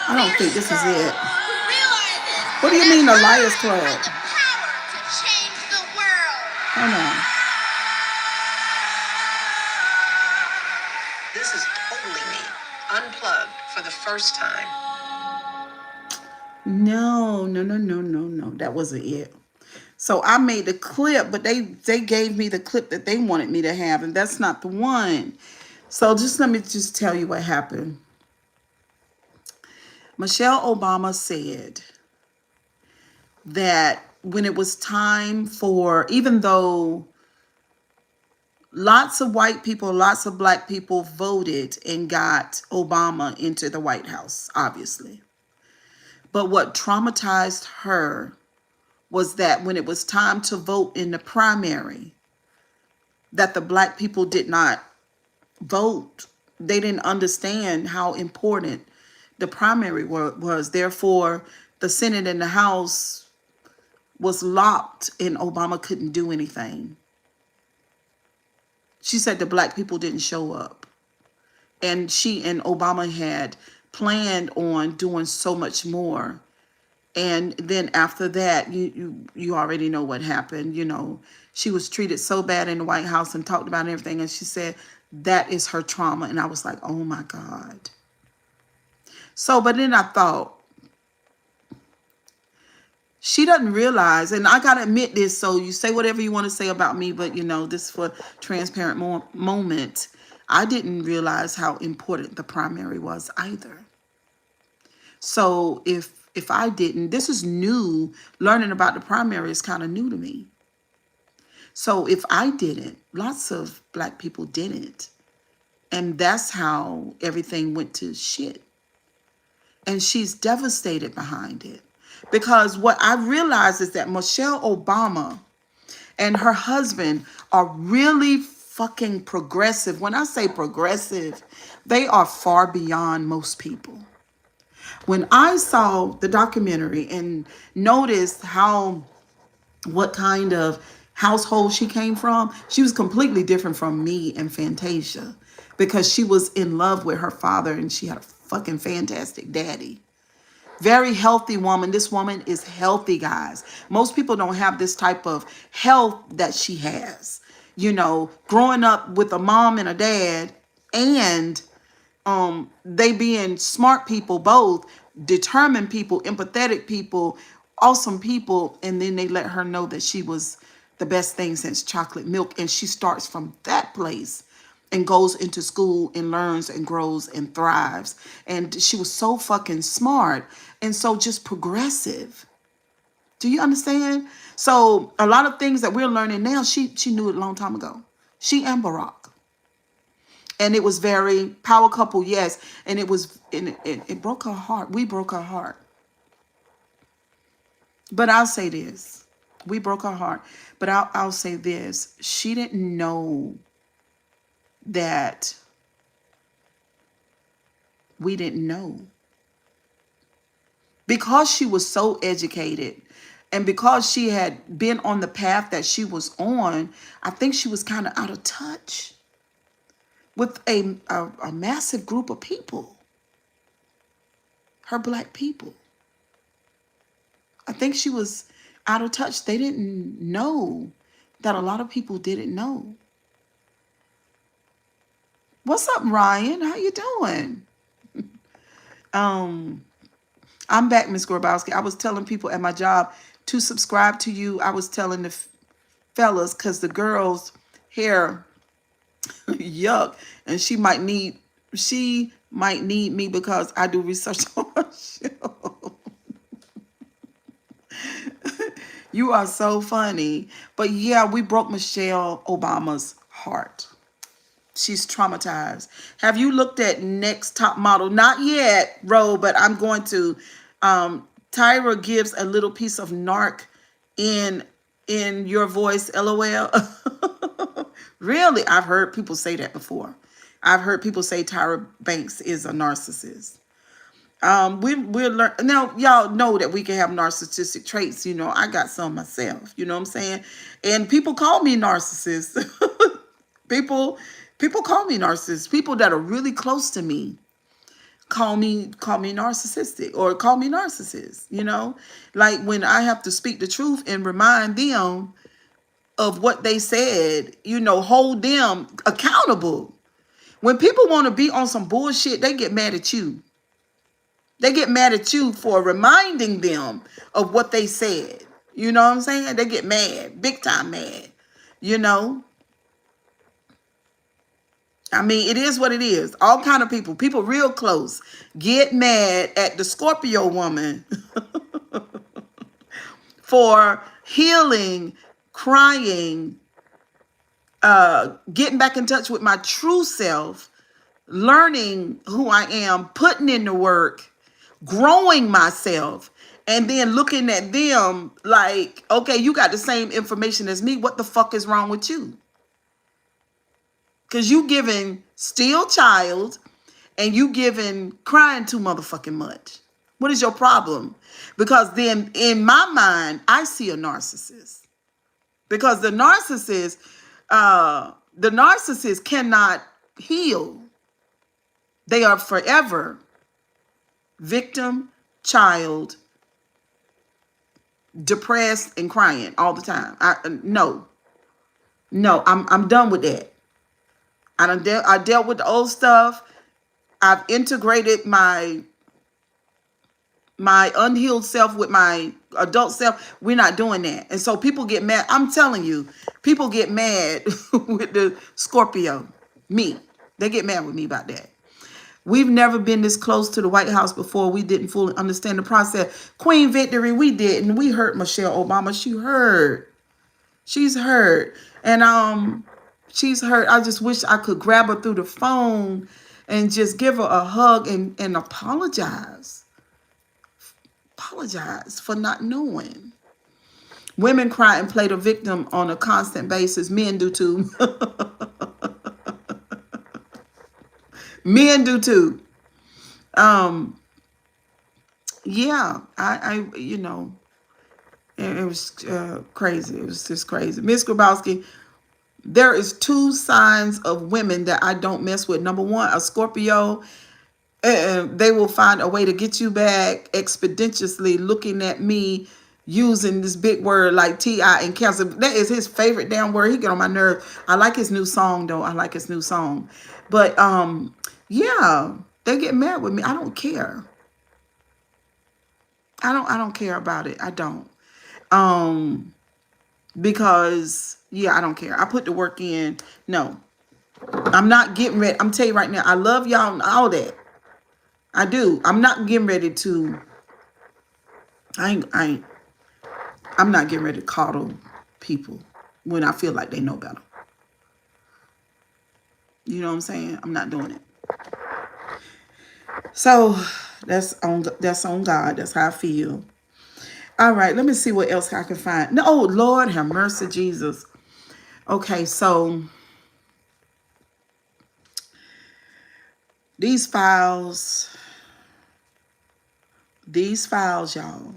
Speaker 1: I don't think this is it. What do you mean the Liars Club? Hold on. This is totally me, unplugged for the first time. No. That wasn't it. So I made the clip, but they gave me the clip that they wanted me to have, and that's not the one. So let me tell you what happened. Michelle Obama said that when it was time for, even though lots of white people, lots of black people voted and got Obama into the White House, obviously. But what traumatized her was that when it was time to vote in the primary, that the black people did not vote. They didn't understand how important the primary was. Therefore, the Senate and the House was locked and Obama couldn't do anything. She said the black people didn't show up. And she and Obama had planned on doing so much more. And then after that, you already know what happened. You know, she was treated so bad in the White House and talked about everything. And she said that is her trauma. And I was like, oh my God. So, but then I thought, she doesn't realize, and I got to admit this, so you say whatever you want to say about me, but this for transparent moment. I didn't realize how important the primary was either. So if I didn't, this is new, learning about the primary is kind of new to me. So if I didn't, lots of black people didn't. And that's how everything went to shit. And she's devastated behind it. Because what I realized is that Michelle Obama and her husband are really fucking progressive. When I say progressive, they are far beyond most people. When I saw the documentary and noticed what kind of household she came from, she was completely different from me and Fantasia. Because she was in love with her father and she had a fucking fantastic daddy. Very healthy woman. This woman is healthy, guys. Most people don't have this type of health that she has. Growing up with a mom and a dad, and they being smart people, both determined people, empathetic people, awesome people, and then they let her know that she was the best thing since chocolate milk, and she starts from that place and goes into school and learns and grows and thrives. And she was so fucking smart and so just progressive. Do you understand? So a lot of things that we're learning now, she knew it a long time ago. She and Barack. And it was very power couple, yes. And it was, and it broke her heart. We broke her heart. But I'll say this. We broke her heart. But I'll say this. She didn't know that we didn't know. Because she was so educated and because she had been on the path that she was on, I think she was kind of out of touch with a massive group of people, her black people. I think she was out of touch. They didn't know that a lot of people didn't know. What's up, Ryan? How you doing? I'm back, Miss Gorbowski. I was telling people at my job to subscribe to you. I was telling the fellas because the girls' hair, yuck, and she might need me because I do research on her show. You are so funny. But yeah, we broke Michelle Obama's heart. She's traumatized. Have you looked at Next Top Model? Not yet, Ro, but I'm going to. Tyra gives a little piece of narc in your voice, LOL. Really? I've heard people say that before. I've heard people say Tyra Banks is a narcissist. We're learning now. Y'all know that we can have narcissistic traits. You know, I got some myself. You know what I'm saying? And people call me narcissist. people call me narcissist. People that are really close to me call me narcissistic or call me narcissist. You know, like when I have to speak the truth and remind them of what they said. You know, hold them accountable. When people want to be on some bullshit, they get mad at you. They get mad at you for reminding them of what they said. You know what I'm saying? They get mad, big time mad. You know? I mean, it is what it is. All kind of people real close, get mad at the Scorpio woman for healing, crying, getting back in touch with my true self, learning who I am, putting in the work, growing myself, and then looking at them like, okay, you got the same information as me. What the fuck is wrong with you? Because you giving still child and you giving crying too motherfucking much. What is your problem? Because then in my mind, I see a narcissist. Because the narcissist cannot heal. They are forever victim, child, depressed, and crying all the time. No, I'm done with that. I dealt with the old stuff. I've integrated my unhealed self with my adult self. We're not doing that. And so people get mad. I'm telling you, people get mad with the Scorpio. Me. They get mad with me about that. We've never been this close to the White House before. We didn't fully understand the process. Queen Victory, we didn't. We hurt Michelle Obama. She hurt. She's hurt. And she's hurt. I just wish I could grab her through the phone and just give her a hug and apologize. Apologize for not knowing. Women cry and play the victim on a constant basis. Men do too. Men do too. Yeah, I you know, it was crazy. It was just crazy. Miss Grabowski, there is 2 signs of women that I don't mess with. Number 1, a Scorpio. They will find a way to get you back expeditiously, looking at me using this big word like T.I. and Cancer. That is his favorite damn word. He get on my nerve. I like his new song, though. I like his new song. But, yeah, they get mad with me. I don't care. I don't care about it. I don't. Because yeah, I don't care. I put the work in. No. I'm not getting ready. I'm telling you right now, I love y'all and all that. I do. I'm not getting ready to I ain't I'm not getting ready to coddle people when I feel like they know better. You know what I'm saying? I'm not doing it. So that's on God. That's how I feel. All right, let me see what else I can find. No, oh Lord, have mercy, Jesus. Okay, so these files, y'all,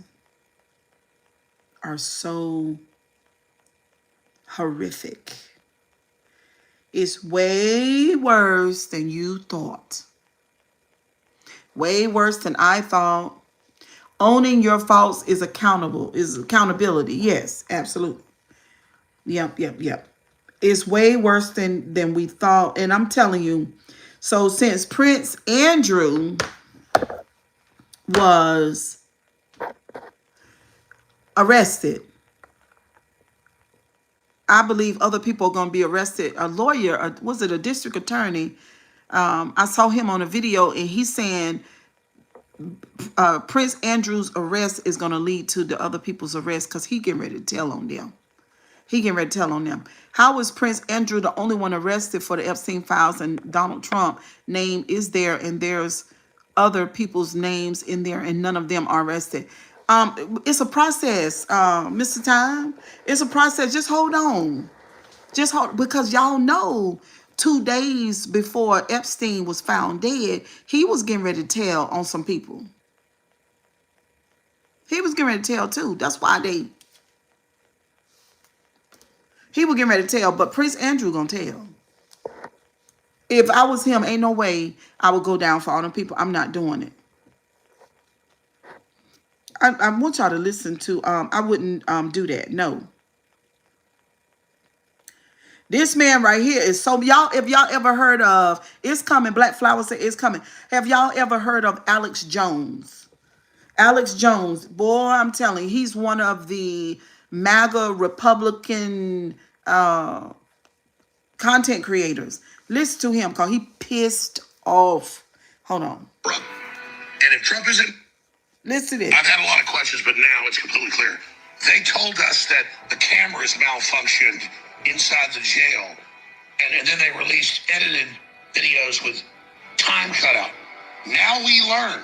Speaker 1: are so horrific. It's way worse than you thought. Way worse than I thought. Owning your faults is accountability. Yes, absolutely. Yep. It's way worse than we thought. And I'm telling you, so since Prince Andrew was arrested, I believe other people are going to be arrested. A lawyer, was it a district attorney? I saw him on a video and he's saying Prince Andrew's arrest is going to lead to the other people's arrest because he getting ready to tell on them. How is Prince Andrew the only one arrested for the Epstein files and Donald Trump name is there and there's other people's names in there and none of them are arrested? It's a process, Mr. Time. It's a process. Just hold on. Just hold, because y'all know 2 days before Epstein was found dead, he was getting ready to tell on some people. He was getting ready to tell too. That's why he was getting ready to tell, but Prince Andrew gonna tell. If I was him, ain't no way I would go down for all them people. I'm not doing it. I want y'all to listen to, I wouldn't do that. No. This man right here is so, y'all, if y'all ever heard of, it's coming, Black Flower said it's coming. Have y'all ever heard of Alex Jones? Alex Jones, boy, I'm telling you, he's one of the MAGA Republican content creators. Listen to him because he pissed off. Hold on.
Speaker 2: And if Trump isn't...
Speaker 1: Listen to this.
Speaker 2: I've had a lot of questions, but now it's completely clear. They told us that the cameras malfunctioned inside the jail, and then they released edited videos with time cut out. Now we learn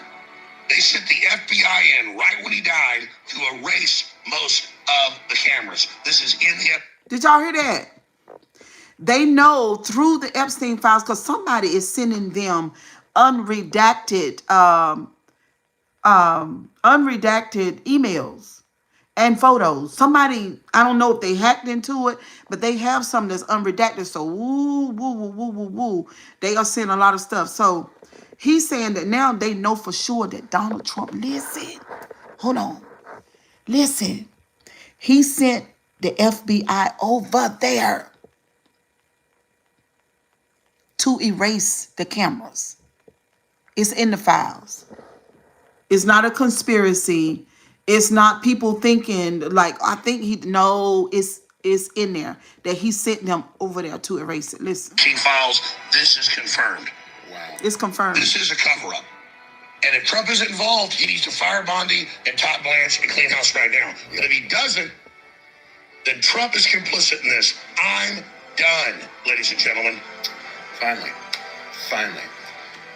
Speaker 2: they sent the FBI in right when he died to erase most of the cameras. This is in the...
Speaker 1: Did y'all hear that? They know through the Epstein files because somebody is sending them unredacted emails and photos. Somebody, I don't know if they hacked into it, but they have something that's unredacted. So woo. They are sending a lot of stuff. So he's saying that now they know for sure that Donald Trump, listen, hold on. Listen, he sent the FBI over there to erase the cameras. It's in the files. It's not a conspiracy. It's not people thinking like, I think it's in there that he sent them over there to erase it. Listen.
Speaker 2: Files, this is confirmed. Wow.
Speaker 1: It's confirmed.
Speaker 2: This is a cover-up. And if Trump isn't involved, he needs to fire Bondi and Todd Blanche and clean house right now. But if he doesn't, then Trump is complicit in this. I'm done, ladies and gentlemen.
Speaker 3: Finally,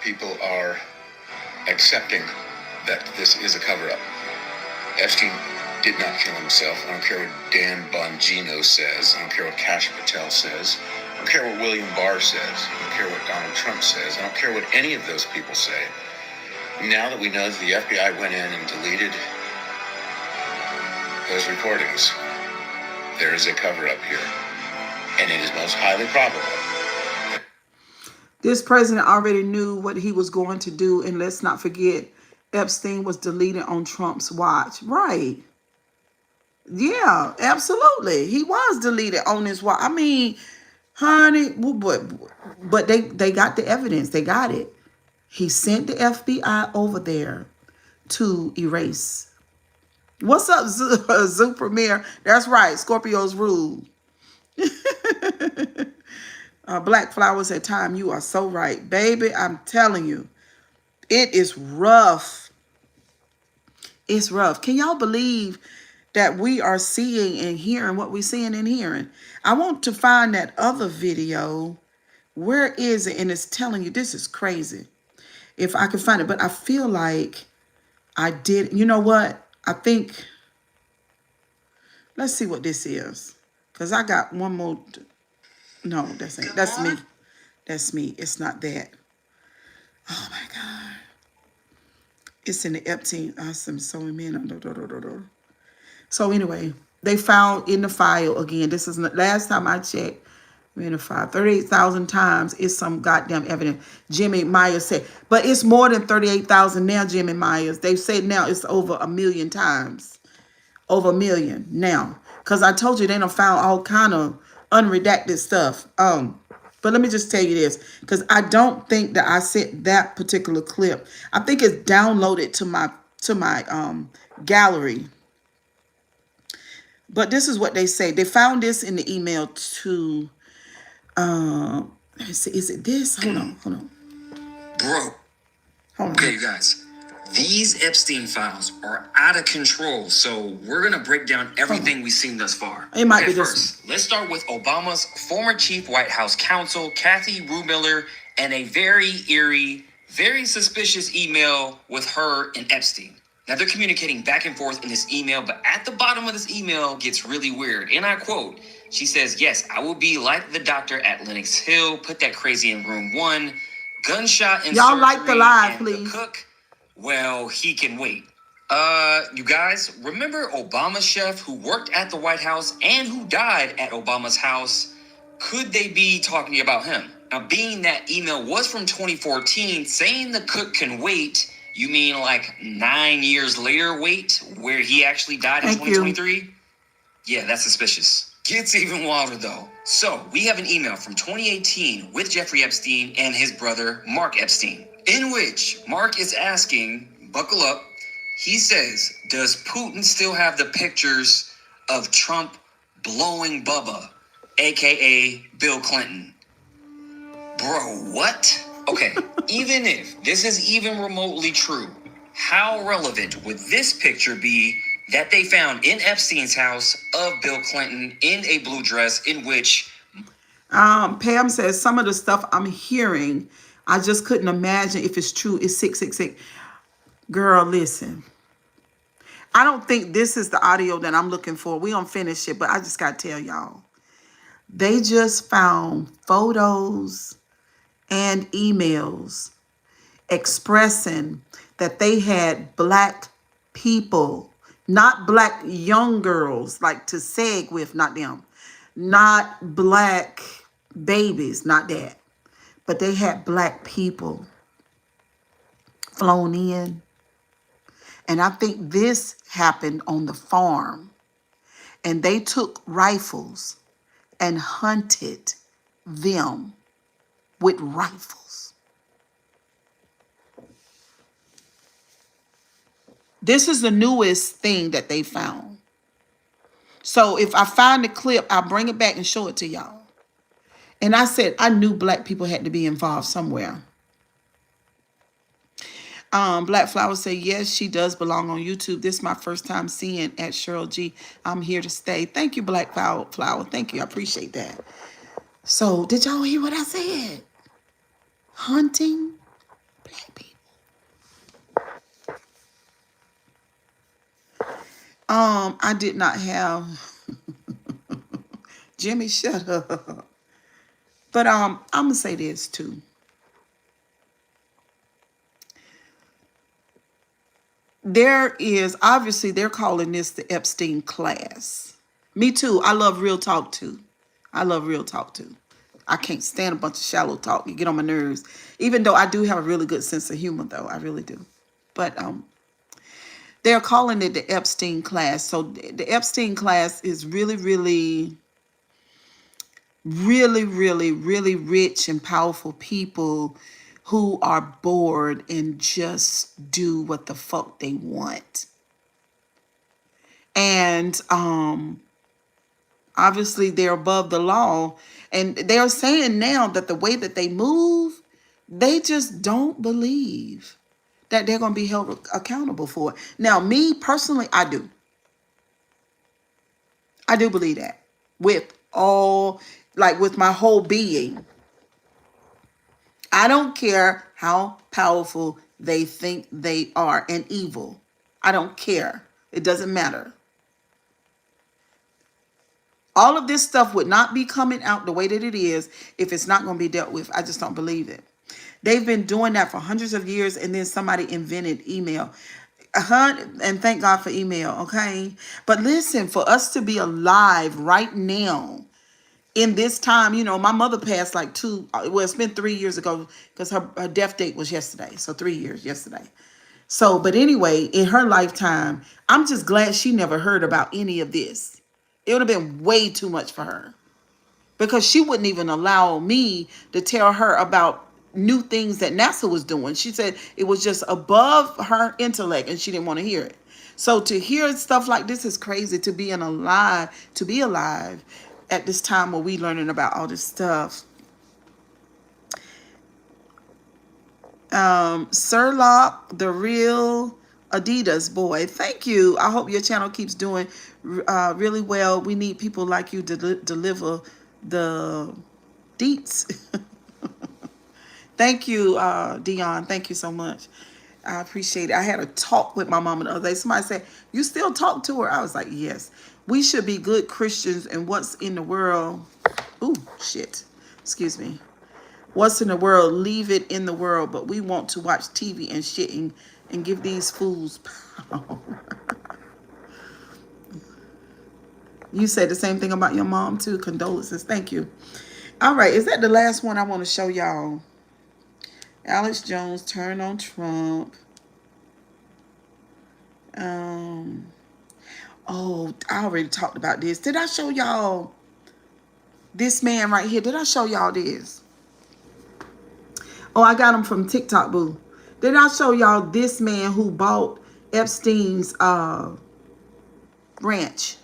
Speaker 3: people are accepting that this is a cover-up. Epstein did not kill himself. I don't care what Dan Bongino says. I don't care what Kash Patel says. I don't care what William Barr says. I don't care what Donald Trump says. I don't care what any of those people say. Now that we know that the FBI went in and deleted those recordings, there is a cover-up here. And it is most highly probable.
Speaker 1: This president already knew what he was going to do. And let's not forget, Epstein was deleted on Trump's watch. Right. Yeah, absolutely. He was deleted on his watch. I mean, honey, but they got the evidence. They got it. He sent the FBI over there to erase. What's up, Zoo Premier? That's right. Scorpios rule. Black Flowers at Time. You are so right, baby. I'm telling you, it is rough. It's rough. Can y'all believe that we are seeing and hearing what we're seeing and hearing? I want to find that other video. Where is it? And it's telling you this is crazy. If I can find it, but I feel like I did. You know what? I think. Let's see what this is, cause I got one more. No, that's ain't. That's me. That's me. It's not that. Oh my God. It's in the Epstein. Awesome. So men. So anyway, they found in the file again. This is the last time I checked. In the file, 38,000 times is some goddamn evidence. Jimmy Myers said, but it's more than 38,000 now. Jimmy Myers. They said now it's over 1,000,000 times. Over 1,000,000 now. Cause I told you they done found all kind of unredacted stuff. But let me just tell you this, because I don't think that I sent that particular clip. I think it's downloaded to my gallery. But this is what they say. They found this in the email to let me see, is it this? Hold on.
Speaker 3: Bro.
Speaker 1: Hold on.
Speaker 3: Okay, you guys. These Epstein files are out of control, so we're gonna break down everything we've seen thus far.
Speaker 1: It might be this
Speaker 3: first, let's start with Obama's former chief White House counsel, Kathy Miller, and a very eerie, very suspicious email with her and Epstein. Now they're communicating back and forth in this email, but at the bottom of this email gets really weird. And I quote, she says, "Yes, I will be like the doctor at Lenox Hill, put that crazy in room 1, gunshot in
Speaker 1: Y'all
Speaker 3: surgery,
Speaker 1: like the live,
Speaker 3: and
Speaker 1: please.
Speaker 3: the cook, well, he can wait." You guys, remember Obama's chef who worked at the White House and who died at Obama's house? Could they be talking about him? Now, being that email was from 2014, saying the cook can wait, you mean like 9 years later wait, where he actually died in 2023? Yeah, that's suspicious. Gets even wilder though. So, we have an email from 2018 with Jeffrey Epstein and his brother, Mark Epstein, in which Mark is asking, buckle up, he says, does Putin still have the pictures of Trump blowing Bubba, aka Bill Clinton? Bro, what? Okay, even if this is even remotely true, how relevant would this picture be that they found in Epstein's house of Bill Clinton in a blue dress in which...
Speaker 1: Pam says some of the stuff I'm hearing, I just couldn't imagine if it's true. It's 666. Girl, listen. I don't think this is the audio that I'm looking for. We don't finish it, but I just got to tell y'all. They just found photos and emails expressing that they had black people, not black young girls, like to seg with, not them, not black babies, not that, but they had black people flown in. And I think this happened on the farm, and they took rifles and hunted them with rifles. This is the newest thing that they found. So if I find the clip, I'll bring it back and show it to y'all. And I said, I knew black people had to be involved somewhere. Black Flower said, yes, she does belong on YouTube. This is my first time seeing at Cheryl G. I'm here to stay. Thank you, Black Flower. Thank you. I appreciate that. So did y'all hear what I said? Hunting black people. I did not have Jimmy, shut up. But I'm gonna say this too. There is, obviously they're calling this the Epstein class. Me too. I love real talk too. I love real talk too. I can't stand a bunch of shallow talk. You get on my nerves. Even though I do have a really good sense of humor though. I really do. But they're calling it the Epstein class. So the Epstein class is really, really, really, really, really rich and powerful people who are bored and just do what the fuck they want. And obviously they're above the law. And they're saying now that the way that they move, they just don't believe that they're going to be held accountable for it. Now, me personally, I do. I do believe that with all, like with my whole being. I don't care how powerful they think they are and evil. I don't care. It doesn't matter. All of this stuff would not be coming out the way that it is if it's not going to be dealt with. I just don't believe it. They've been doing that for hundreds of years, and then somebody invented email. And thank God for email, okay? But listen, for us to be alive right now, in this time, you know, my mother passed like it's been 3 years ago because her death date was yesterday. So 3 years yesterday. So, but anyway, in her lifetime, I'm just glad she never heard about any of this. It would have been way too much for her because she wouldn't even allow me to tell her about new things that NASA was doing. She said it was just above her intellect and she didn't want to hear it. So to hear stuff like this is crazy, to be alive at this time where we learning about all this stuff. Sir Lock, the real Adidas boy. Thank you. I hope your channel keeps doing really well. We need people like you to deliver the deets. Thank you, Dion. Thank you so much. I appreciate it. I had a talk with my mama the other day. Somebody said, you still talk to her? I was like, yes. We should be good Christians, and what's in the world? Ooh, shit. Excuse me. What's in the world? Leave it in the world. But we want to watch TV and shit and give these fools power. You said the same thing about your mom too. Condolences. Thank you. All right. Is that the last one I want to show y'all? Alex Jones turned on Trump. Oh, I already talked about this. Did I show y'all this man right here? Did I show y'all this? Oh, I got him from TikTok, boo. Did I show y'all this man who bought Epstein's ranch?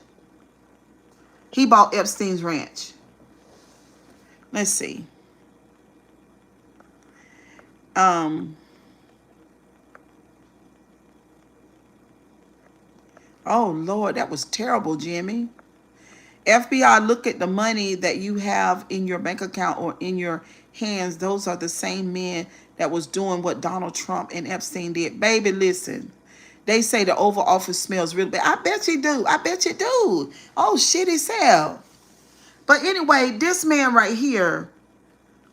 Speaker 1: He bought Epstein's ranch. Let's see. Oh, Lord, that was terrible, Jimmy. FBI, look at the money that you have in your bank account or in your hands. Those are the same men that was doing what Donald Trump and Epstein did. Baby, listen. They say the Oval Office smells really bad. I bet you do. I bet you do. Oh, shit, he sell. But anyway, this man right here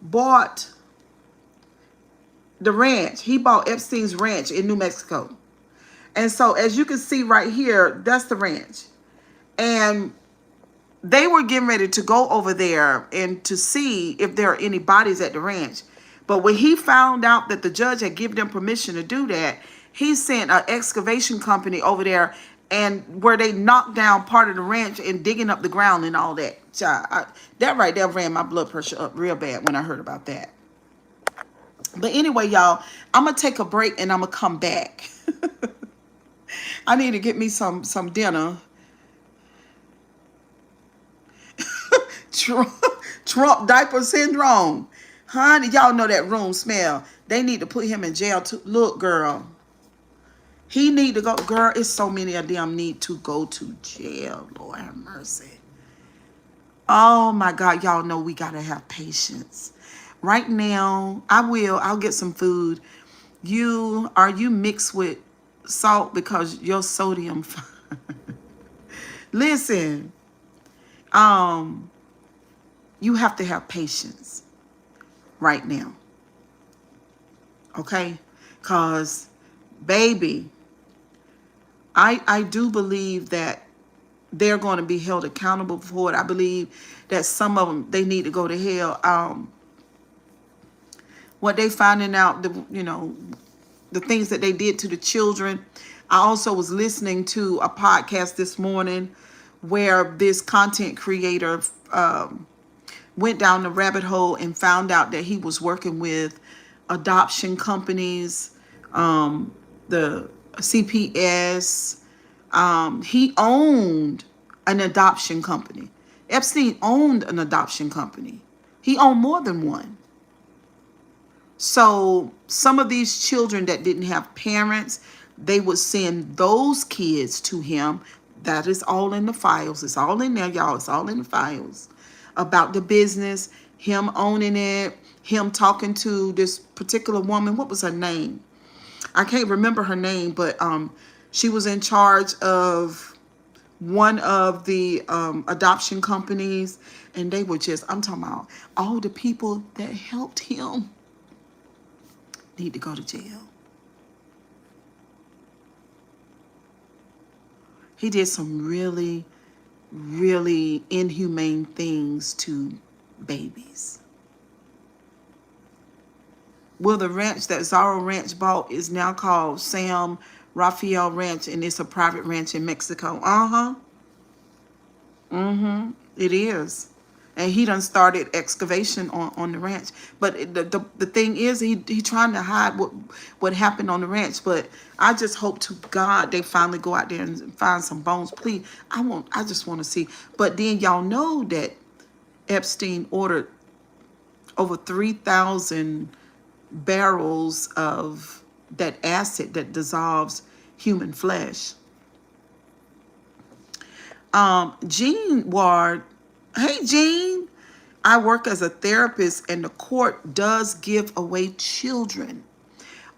Speaker 1: bought the ranch. He bought Epstein's ranch in New Mexico. And so as you can see right here, that's the ranch. And they were getting ready to go over there and to see if there are any bodies at the ranch. But when he found out that the judge had given them permission to do that, he sent an excavation company over there and where they knocked down part of the ranch and digging up the ground and all that. That right there ran my blood pressure up real bad when I heard about that. But anyway, y'all, I'm going to take a break and I'm going to come back. I need to get me some dinner. Trump diaper syndrome. Honey, y'all know that room smell. They need to put him in jail too. Look, girl. He need to go. Girl, it's so many of them need to go to jail. Lord have mercy. Oh, my God. Y'all know we got to have patience. Right now, I'll get some food. Are you mixed with salt because your sodium? Listen, you have to have patience right now. Okay? Because, baby, I do believe that they're going to be held accountable for it. I believe that some of them, they need to go to hell. What they finding out, the things that they did to the children. I also was listening to a podcast this morning where this content creator went down the rabbit hole and found out that he was working with adoption companies, the CPS, He owned an adoption company. Epstein owned an adoption company. He owned more than one. So some of these children that didn't have parents, they would send those kids to him. That is all in the files. It's all in there, y'all. It's all in the files about the business, him owning it, him talking to this particular woman. What was her name? I can't remember her name, but she was in charge of one of the adoption companies, and they were just, I'm talking about all the people that helped him need to go to jail. He did some really, really inhumane things to babies. Well, the ranch that Zorro Ranch bought is now called Sam Rafael Ranch, and it's a private ranch in Mexico. It is. And he done started excavation on the ranch. But the thing is, he trying to hide what happened on the ranch. But I just hope to God they finally go out there and find some bones. Please, I just want to see. But then y'all know that Epstein ordered over 3,000 barrels of that acid that dissolves human flesh. Jean Ward, hey Jean, I work as a therapist and the court does give away children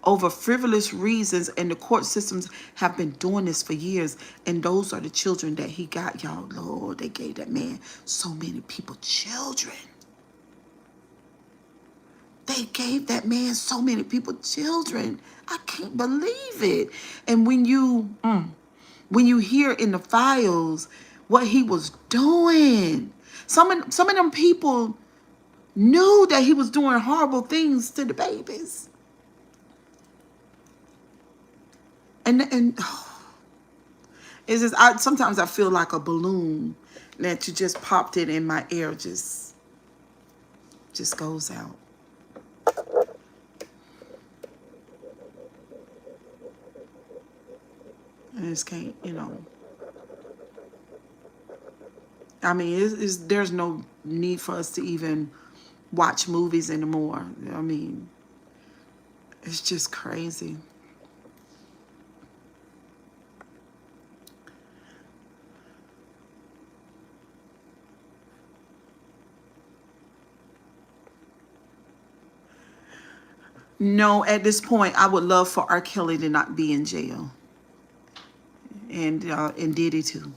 Speaker 1: over frivolous reasons, and the court systems have been doing this for years, and those are the children that he got, y'all. Lord, they gave that man so many people children. They gave that man so many people children. I can't believe it. And when you hear in the files what he was doing, some of them people knew that he was doing horrible things to the babies. And it's just, sometimes I feel like a balloon that you just popped it in my air, just goes out. I just can't, I mean, there's no need for us to even watch movies anymore. I mean, it's just crazy. No, at this point, I would love for R. Kelly to not be in jail. And Diddy too.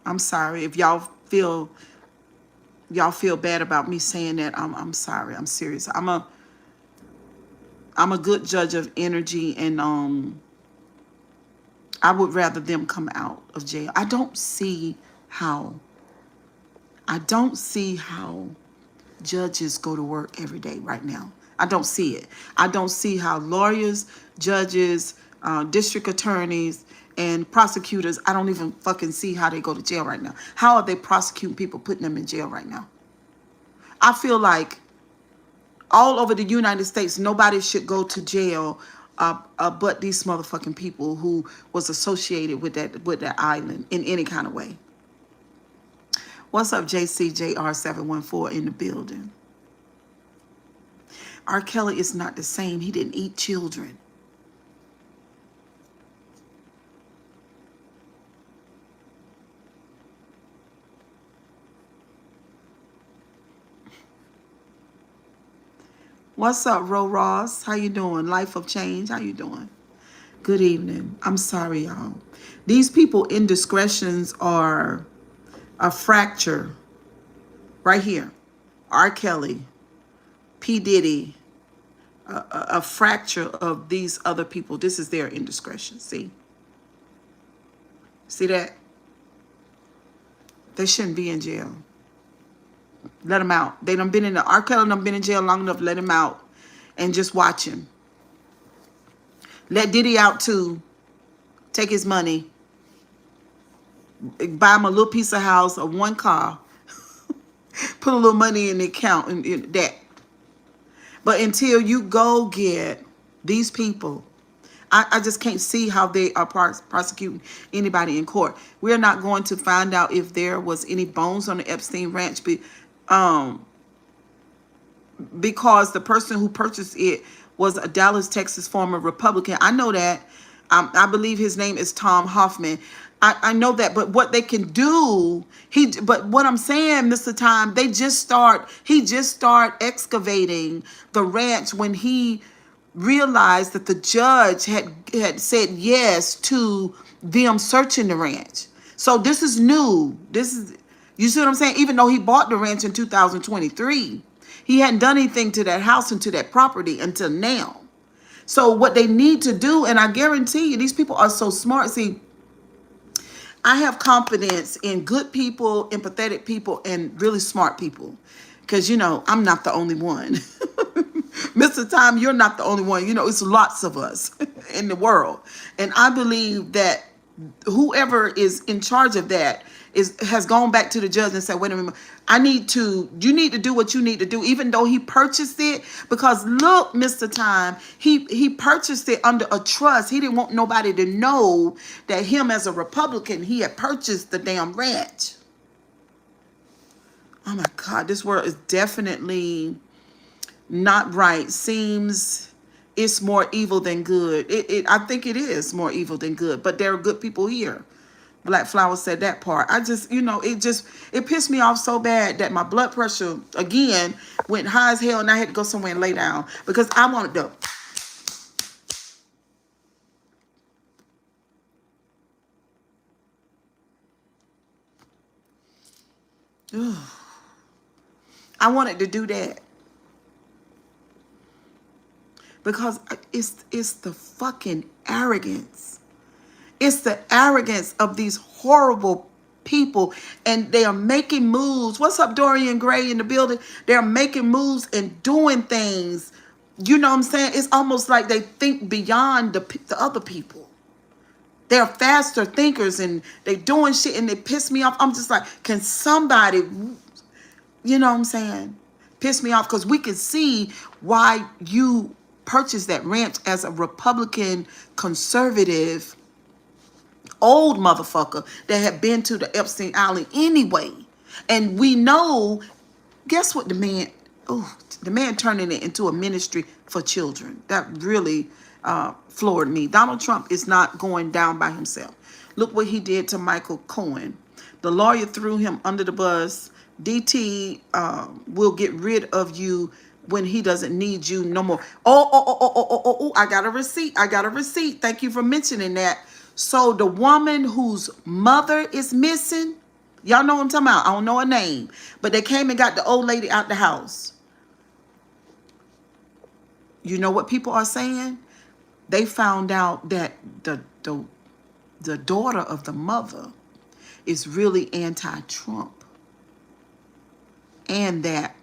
Speaker 1: I'm sorry if y'all feel bad about me saying that. I'm sorry. I'm serious. I'm a good judge of energy, and I would rather them come out of jail. I don't see how judges go to work every day right now. I don't see it. I don't see how lawyers, judges, district attorneys, and prosecutors, I don't even fucking see how they go to jail right now. How are they prosecuting people, putting them in jail right now? I feel like all over the United States, nobody should go to jail but these motherfucking people who was associated with that island in any kind of way. What's up, JCJR714 in the building? R. Kelly is not the same. He didn't eat children. What's up, Ro Ross? How you doing? Life of Change, how you doing? Good evening. I'm sorry, y'all. These people indiscretions are a fracture right here. R. Kelly, P. Diddy, a fracture of these other people. This is their indiscretion. See that? They shouldn't be in jail. Let him out. They done been in R. Kelly done been in jail long enough. Let him out and just watch him. Let Diddy out too. Take his money. Buy him a little piece of house or one car. Put a little money in the account and in that. But until you go get these people I just can't see how they are prosecuting anybody in court. We're not going to find out if there was any bones on the Epstein ranch, um, because the person who purchased it was a Dallas, Texas former Republican. I know that. I believe his name is Tom Hoffman. I know that, but what they can do, but what I'm saying, Mr. Time, he just start excavating the ranch when he realized that the judge had said yes to them searching the ranch. So this is new. You see what I'm saying? Even though he bought the ranch in 2023, he hadn't done anything to that house and to that property until now. So what they need to do, and I guarantee you, these people are so smart. See, I have confidence in good people, empathetic people, and really smart people. Because, I'm not the only one. Mr. Time, you're not the only one. It's lots of us in the world. And I believe that whoever is in charge of that has gone back to the judge and said, wait a minute, you need to do what you need to do, even though he purchased it. Because look, Mr. Time, he purchased it under a trust. He didn't want nobody to know that him as a Republican, he had purchased the damn ranch. Oh my God, this world is definitely not right. Seems it's more evil than good. I think it is more evil than good, but there are good people here. Black Flower said that part. I just, it pissed me off so bad that my blood pressure, again, went high as hell, and I had to go somewhere and lay down because I wanted to. I wanted to do that because it's the fucking arrogance. It's the arrogance of these horrible people, and they are making moves. What's up, Dorian Gray in the building? They're making moves and doing things. You know what I'm saying? It's almost like they think beyond the other people. They're faster thinkers, and they doing shit, and they piss me off. I'm just like, can somebody, you know what I'm saying, piss me off? Because we can see why you purchased that ranch as a Republican conservative old motherfucker that had been to the Epstein Island anyway. And we know, guess what the man turning it into a ministry for children. That really floored me. Donald Trump is not going down by himself. Look what he did to Michael Cohen. The lawyer threw him under the bus. DT will get rid of you when he doesn't need you no more. Oh, I got a receipt. Thank you for mentioning that. So the woman whose mother is missing, y'all know what I'm talking about. I don't know her name, but they came and got the old lady out the house. You know what people are saying? They found out that the daughter of the mother is really anti-Trump, and that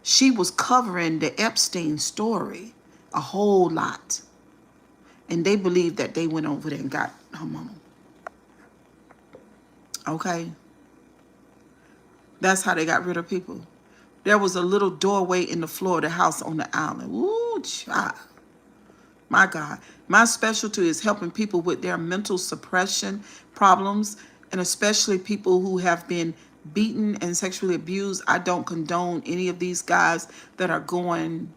Speaker 1: she was covering the Epstein story a whole lot. And they believe that they went over there and got her mama. Okay? That's how they got rid of people. There was a little doorway in the floor of the house on the island. Ooh, child. My God. My specialty is helping people with their mental suppression problems, and especially people who have been beaten and sexually abused. I don't condone any of these guys that are going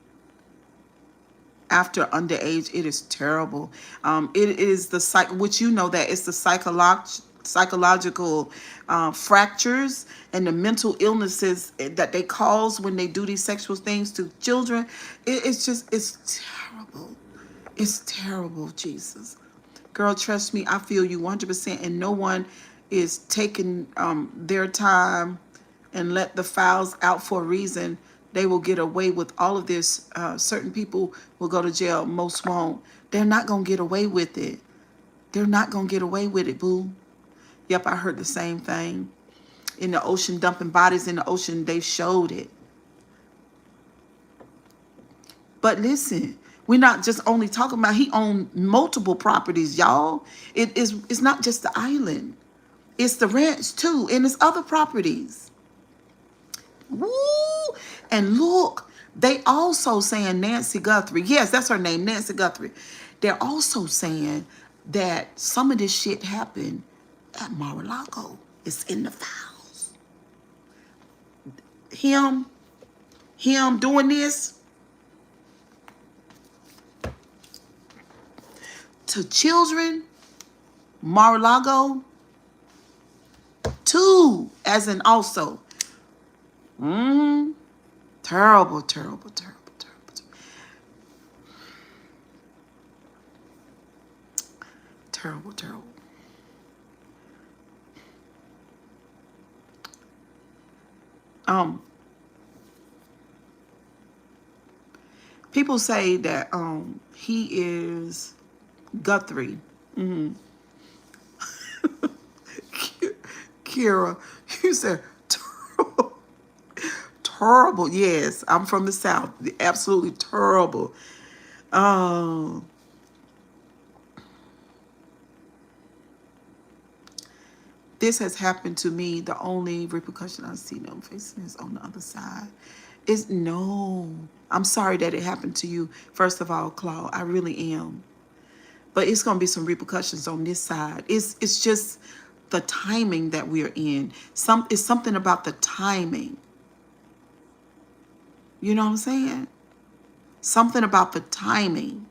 Speaker 1: after underage. It is terrible. It is which you know that it's the psychological fractures and the mental illnesses that they cause when they do these sexual things to children. It's terrible. It's terrible, Jesus. Girl, trust me, I feel you 100%, and no one is taking their time and let the files out for a reason. They will get away with all of this. Certain people will go to jail. Most won't. They're not going to get away with it. They're not going to get away with it, boo. Yep, I heard the same thing. In the ocean, dumping bodies in the ocean, they showed it. But listen, we're not just only talking about he owned multiple properties, y'all. It's not just the island. It's the ranch, too, and it's other properties. Woo! And look, they also saying Nancy Guthrie. Yes, that's her name, Nancy Guthrie. They're also saying that some of this shit happened at Mar-a-Lago. It's in the files. Him doing this to children, Mar-a-Lago, too, as in also. Terrible, terrible, terrible, terrible. Terrible, terrible. People say that he is Guthrie. Kira, you said terrible. Terrible. Yes, I'm from the South. Absolutely terrible. This has happened to me. The only repercussion I see them facing is on the other side. Is no. I'm sorry that it happened to you. First of all, Claude, I really am. But it's gonna be some repercussions on this side. It's just the timing that we're in. It's something about the timing. You know what I'm saying? Something about the timing.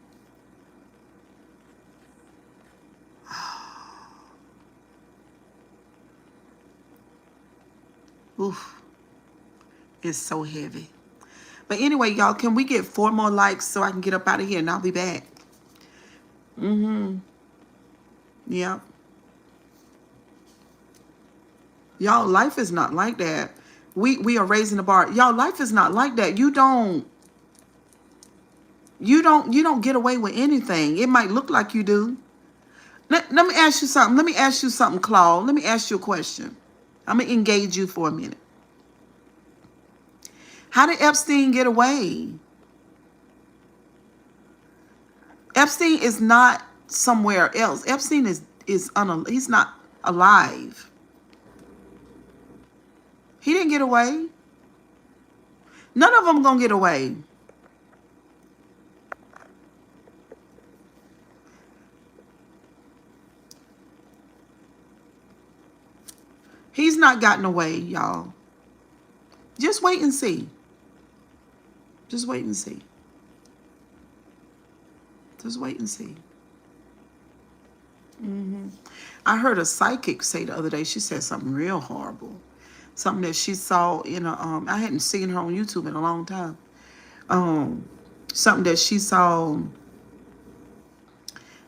Speaker 1: Oof. It's so heavy. But anyway, y'all, can we get 4 more likes so I can get up out of here and I'll be back? Yep. Y'all, life is not like that. We are raising the bar. Y'all, life is not like that. You don't get away with anything. It might look like you do. Let me ask you something. Let me ask you something, Claude. Let me ask you a question. I'm going to engage you for a minute. How did Epstein get away? Epstein is not somewhere else. Epstein he's not alive. He didn't get away. None of them gonna get away. He's not gotten away, y'all. Just wait and see. Just wait and see. Just wait and see. I heard a psychic say the other day, she said something real horrible. Something that she saw in a, I hadn't seen her on YouTube in a long time. Something that she saw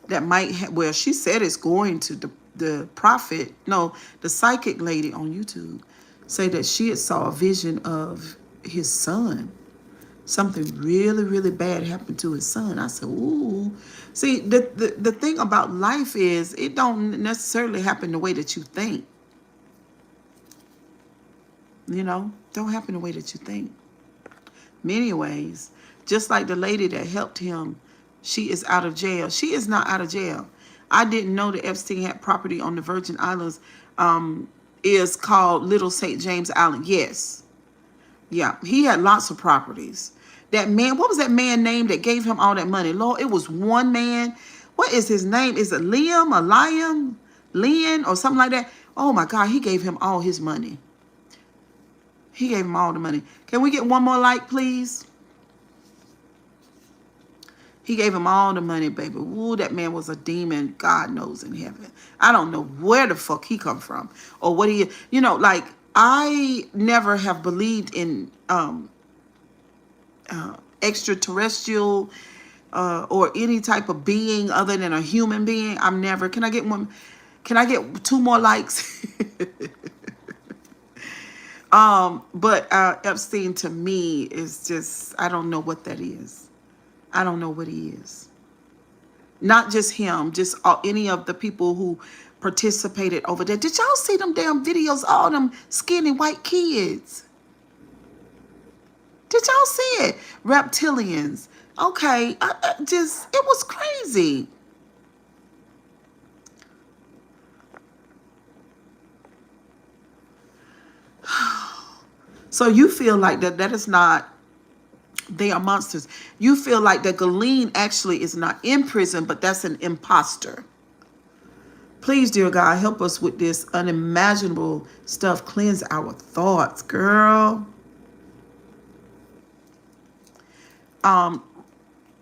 Speaker 1: that might have, well, she said it's going to the prophet, no, the psychic lady on YouTube, say that she had saw a vision of his son. Something really, really bad happened to his son. I said, ooh. See, the thing about life is it don't necessarily happen the way that you think. You know, don't happen the way that you think. Many ways. Just like the lady that helped him, she is out of jail. She is not out of jail. I didn't know that Epstein had property on the Virgin Islands. Is called Little St. James Island. Yes. Yeah, he had lots of properties. That man, what was that man name that gave him all that money? Lord, it was one man. What is his name? Is it Liam or Liam? Liam or something like that? Oh my God, he gave him all his money. He gave him all the money. Can we get one more like, please? He gave him all the money, baby. Ooh, that man was a demon. God knows in heaven. I don't know where the fuck he come from or what he, you know, like I never have believed in extraterrestrial or any type of being other than a human being. I'm never. Can I get one? Can I get 2 more likes? But Epstein to me is just, I don't know what that is. I don't know what he is. Not just him, just any of the people who participated over there. Did y'all see them damn videos, all them skinny white kids? Did y'all see it? Reptilians. Okay, it was crazy. So you feel like that is not They are monsters. You feel like that Ghislaine actually is not in prison, but that's an imposter. Please, dear God, help us with this unimaginable stuff. Cleanse our thoughts, girl. Um,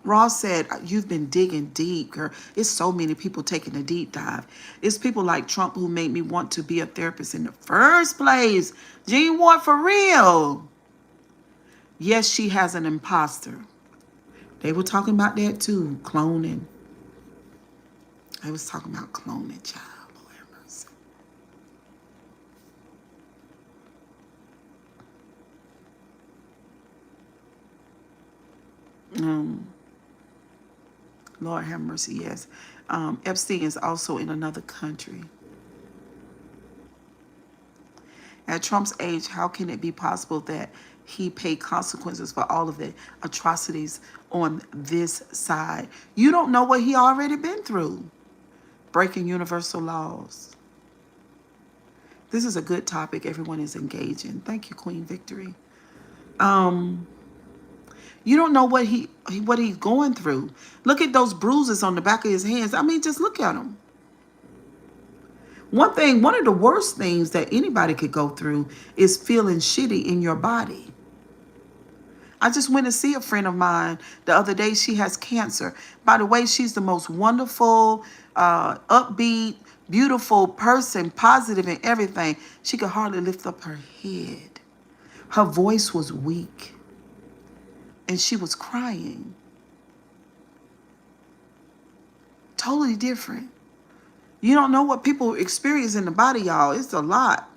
Speaker 1: Ross said, you've been digging deep, girl. It's so many people taking a deep dive. It's people like Trump who made me want to be a therapist in the first place. Gene Ward, for real. Yes, she has an imposter. They were talking about that too, cloning. They was talking about cloning, child. Lord have mercy. Lord have mercy, yes. Epstein is also in another country. At Trump's age, how can it be possible that he paid consequences for all of the atrocities on this side? You don't know what he already been through. Breaking universal laws. This is a good topic. Everyone is engaging. Thank you, Queen Victory. You don't know what he's going through. Look at those bruises on the back of his hands. I mean, just look at them. One of the worst things that anybody could go through is feeling shitty in your body. I just went to see a friend of mine the other day. She has cancer. By the way, she's the most wonderful, upbeat, beautiful person, positive in everything. She could hardly lift up her head. Her voice was weak. And she was crying. Totally different. You don't know what people experience in the body, y'all. It's a lot.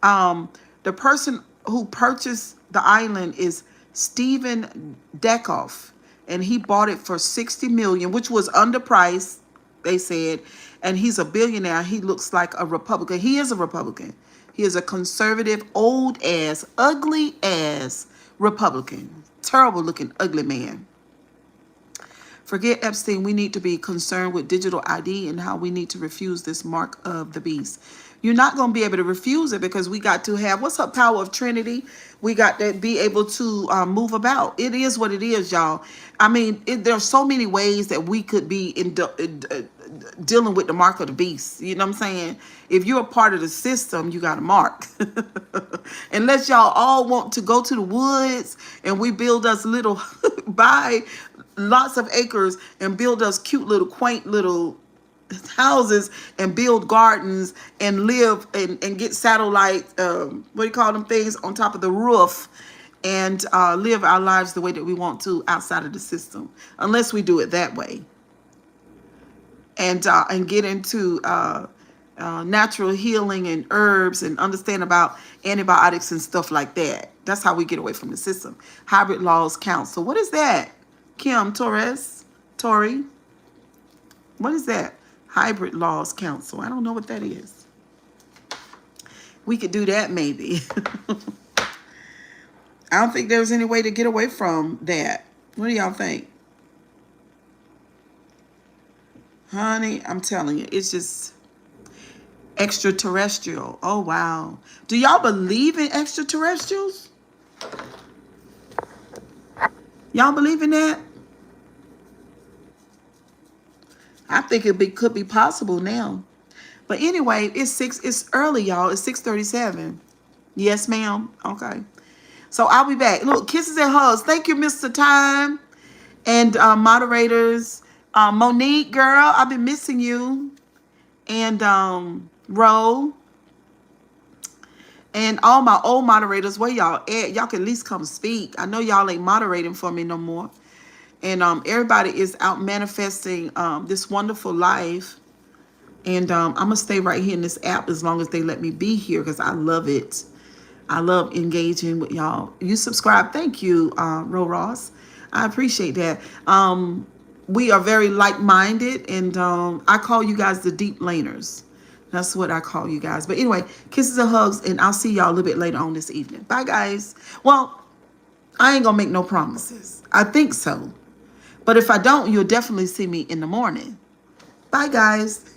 Speaker 1: The person who purchased the island is Stephen Dekoff, and he bought it for $60 million, which was underpriced, they said. And he's a billionaire. He looks like a Republican. He is a Republican. He is a conservative, old ass, ugly ass Republican. Terrible looking, ugly man. Forget Epstein. We need to be concerned with digital ID and how we need to refuse this mark of the beast. You're not going to be able to refuse it because we got to have, what's up, power of Trinity? We got to be able to move about. It is what it is, y'all. I mean, there's so many ways that we could be dealing with the mark of the beast. You know what I'm saying? If you're a part of the system, you got a mark. Unless y'all all want to go to the woods and we build us little, buy lots of acres and build us cute little quaint little houses and build gardens and live and get satellite, what do you call them things, on top of the roof and live our lives the way that we want to outside of the system. Unless we do it that way. And get into natural healing and herbs and understand about antibiotics and stuff like that. That's how we get away from the system. Hybrid Laws Council. What is that? Kim Tori. What is that? Hybrid Laws Council. I don't know what that is. We could do that maybe. I don't think there's any way to get away from that. What do y'all think? Honey, I'm telling you, it's just extraterrestrial. Oh, wow. Do y'all believe in extraterrestrials? Y'all believe in that? I think could be possible now. But anyway, it's early, y'all. It's 6:37. Yes, ma'am. Okay. So I'll be back. Look, kisses and hugs. Thank you, Mr. Time. And moderators. Monique, girl, I've been missing you. And Ro. And all my old moderators, where y'all at? Y'all can at least come speak. I know y'all ain't moderating for me no more. And everybody is out manifesting this wonderful life. And I'm going to stay right here in this app as long as they let me be here because I love it. I love engaging with y'all. You subscribe. Thank you, Ro Ross. I appreciate that. We are very like-minded. And I call you guys the deep laners. That's what I call you guys. But anyway, kisses and hugs. And I'll see y'all a little bit later on this evening. Bye, guys. Well, I ain't going to make no promises. I think so. But if I don't, you'll definitely see me in the morning. Bye, guys.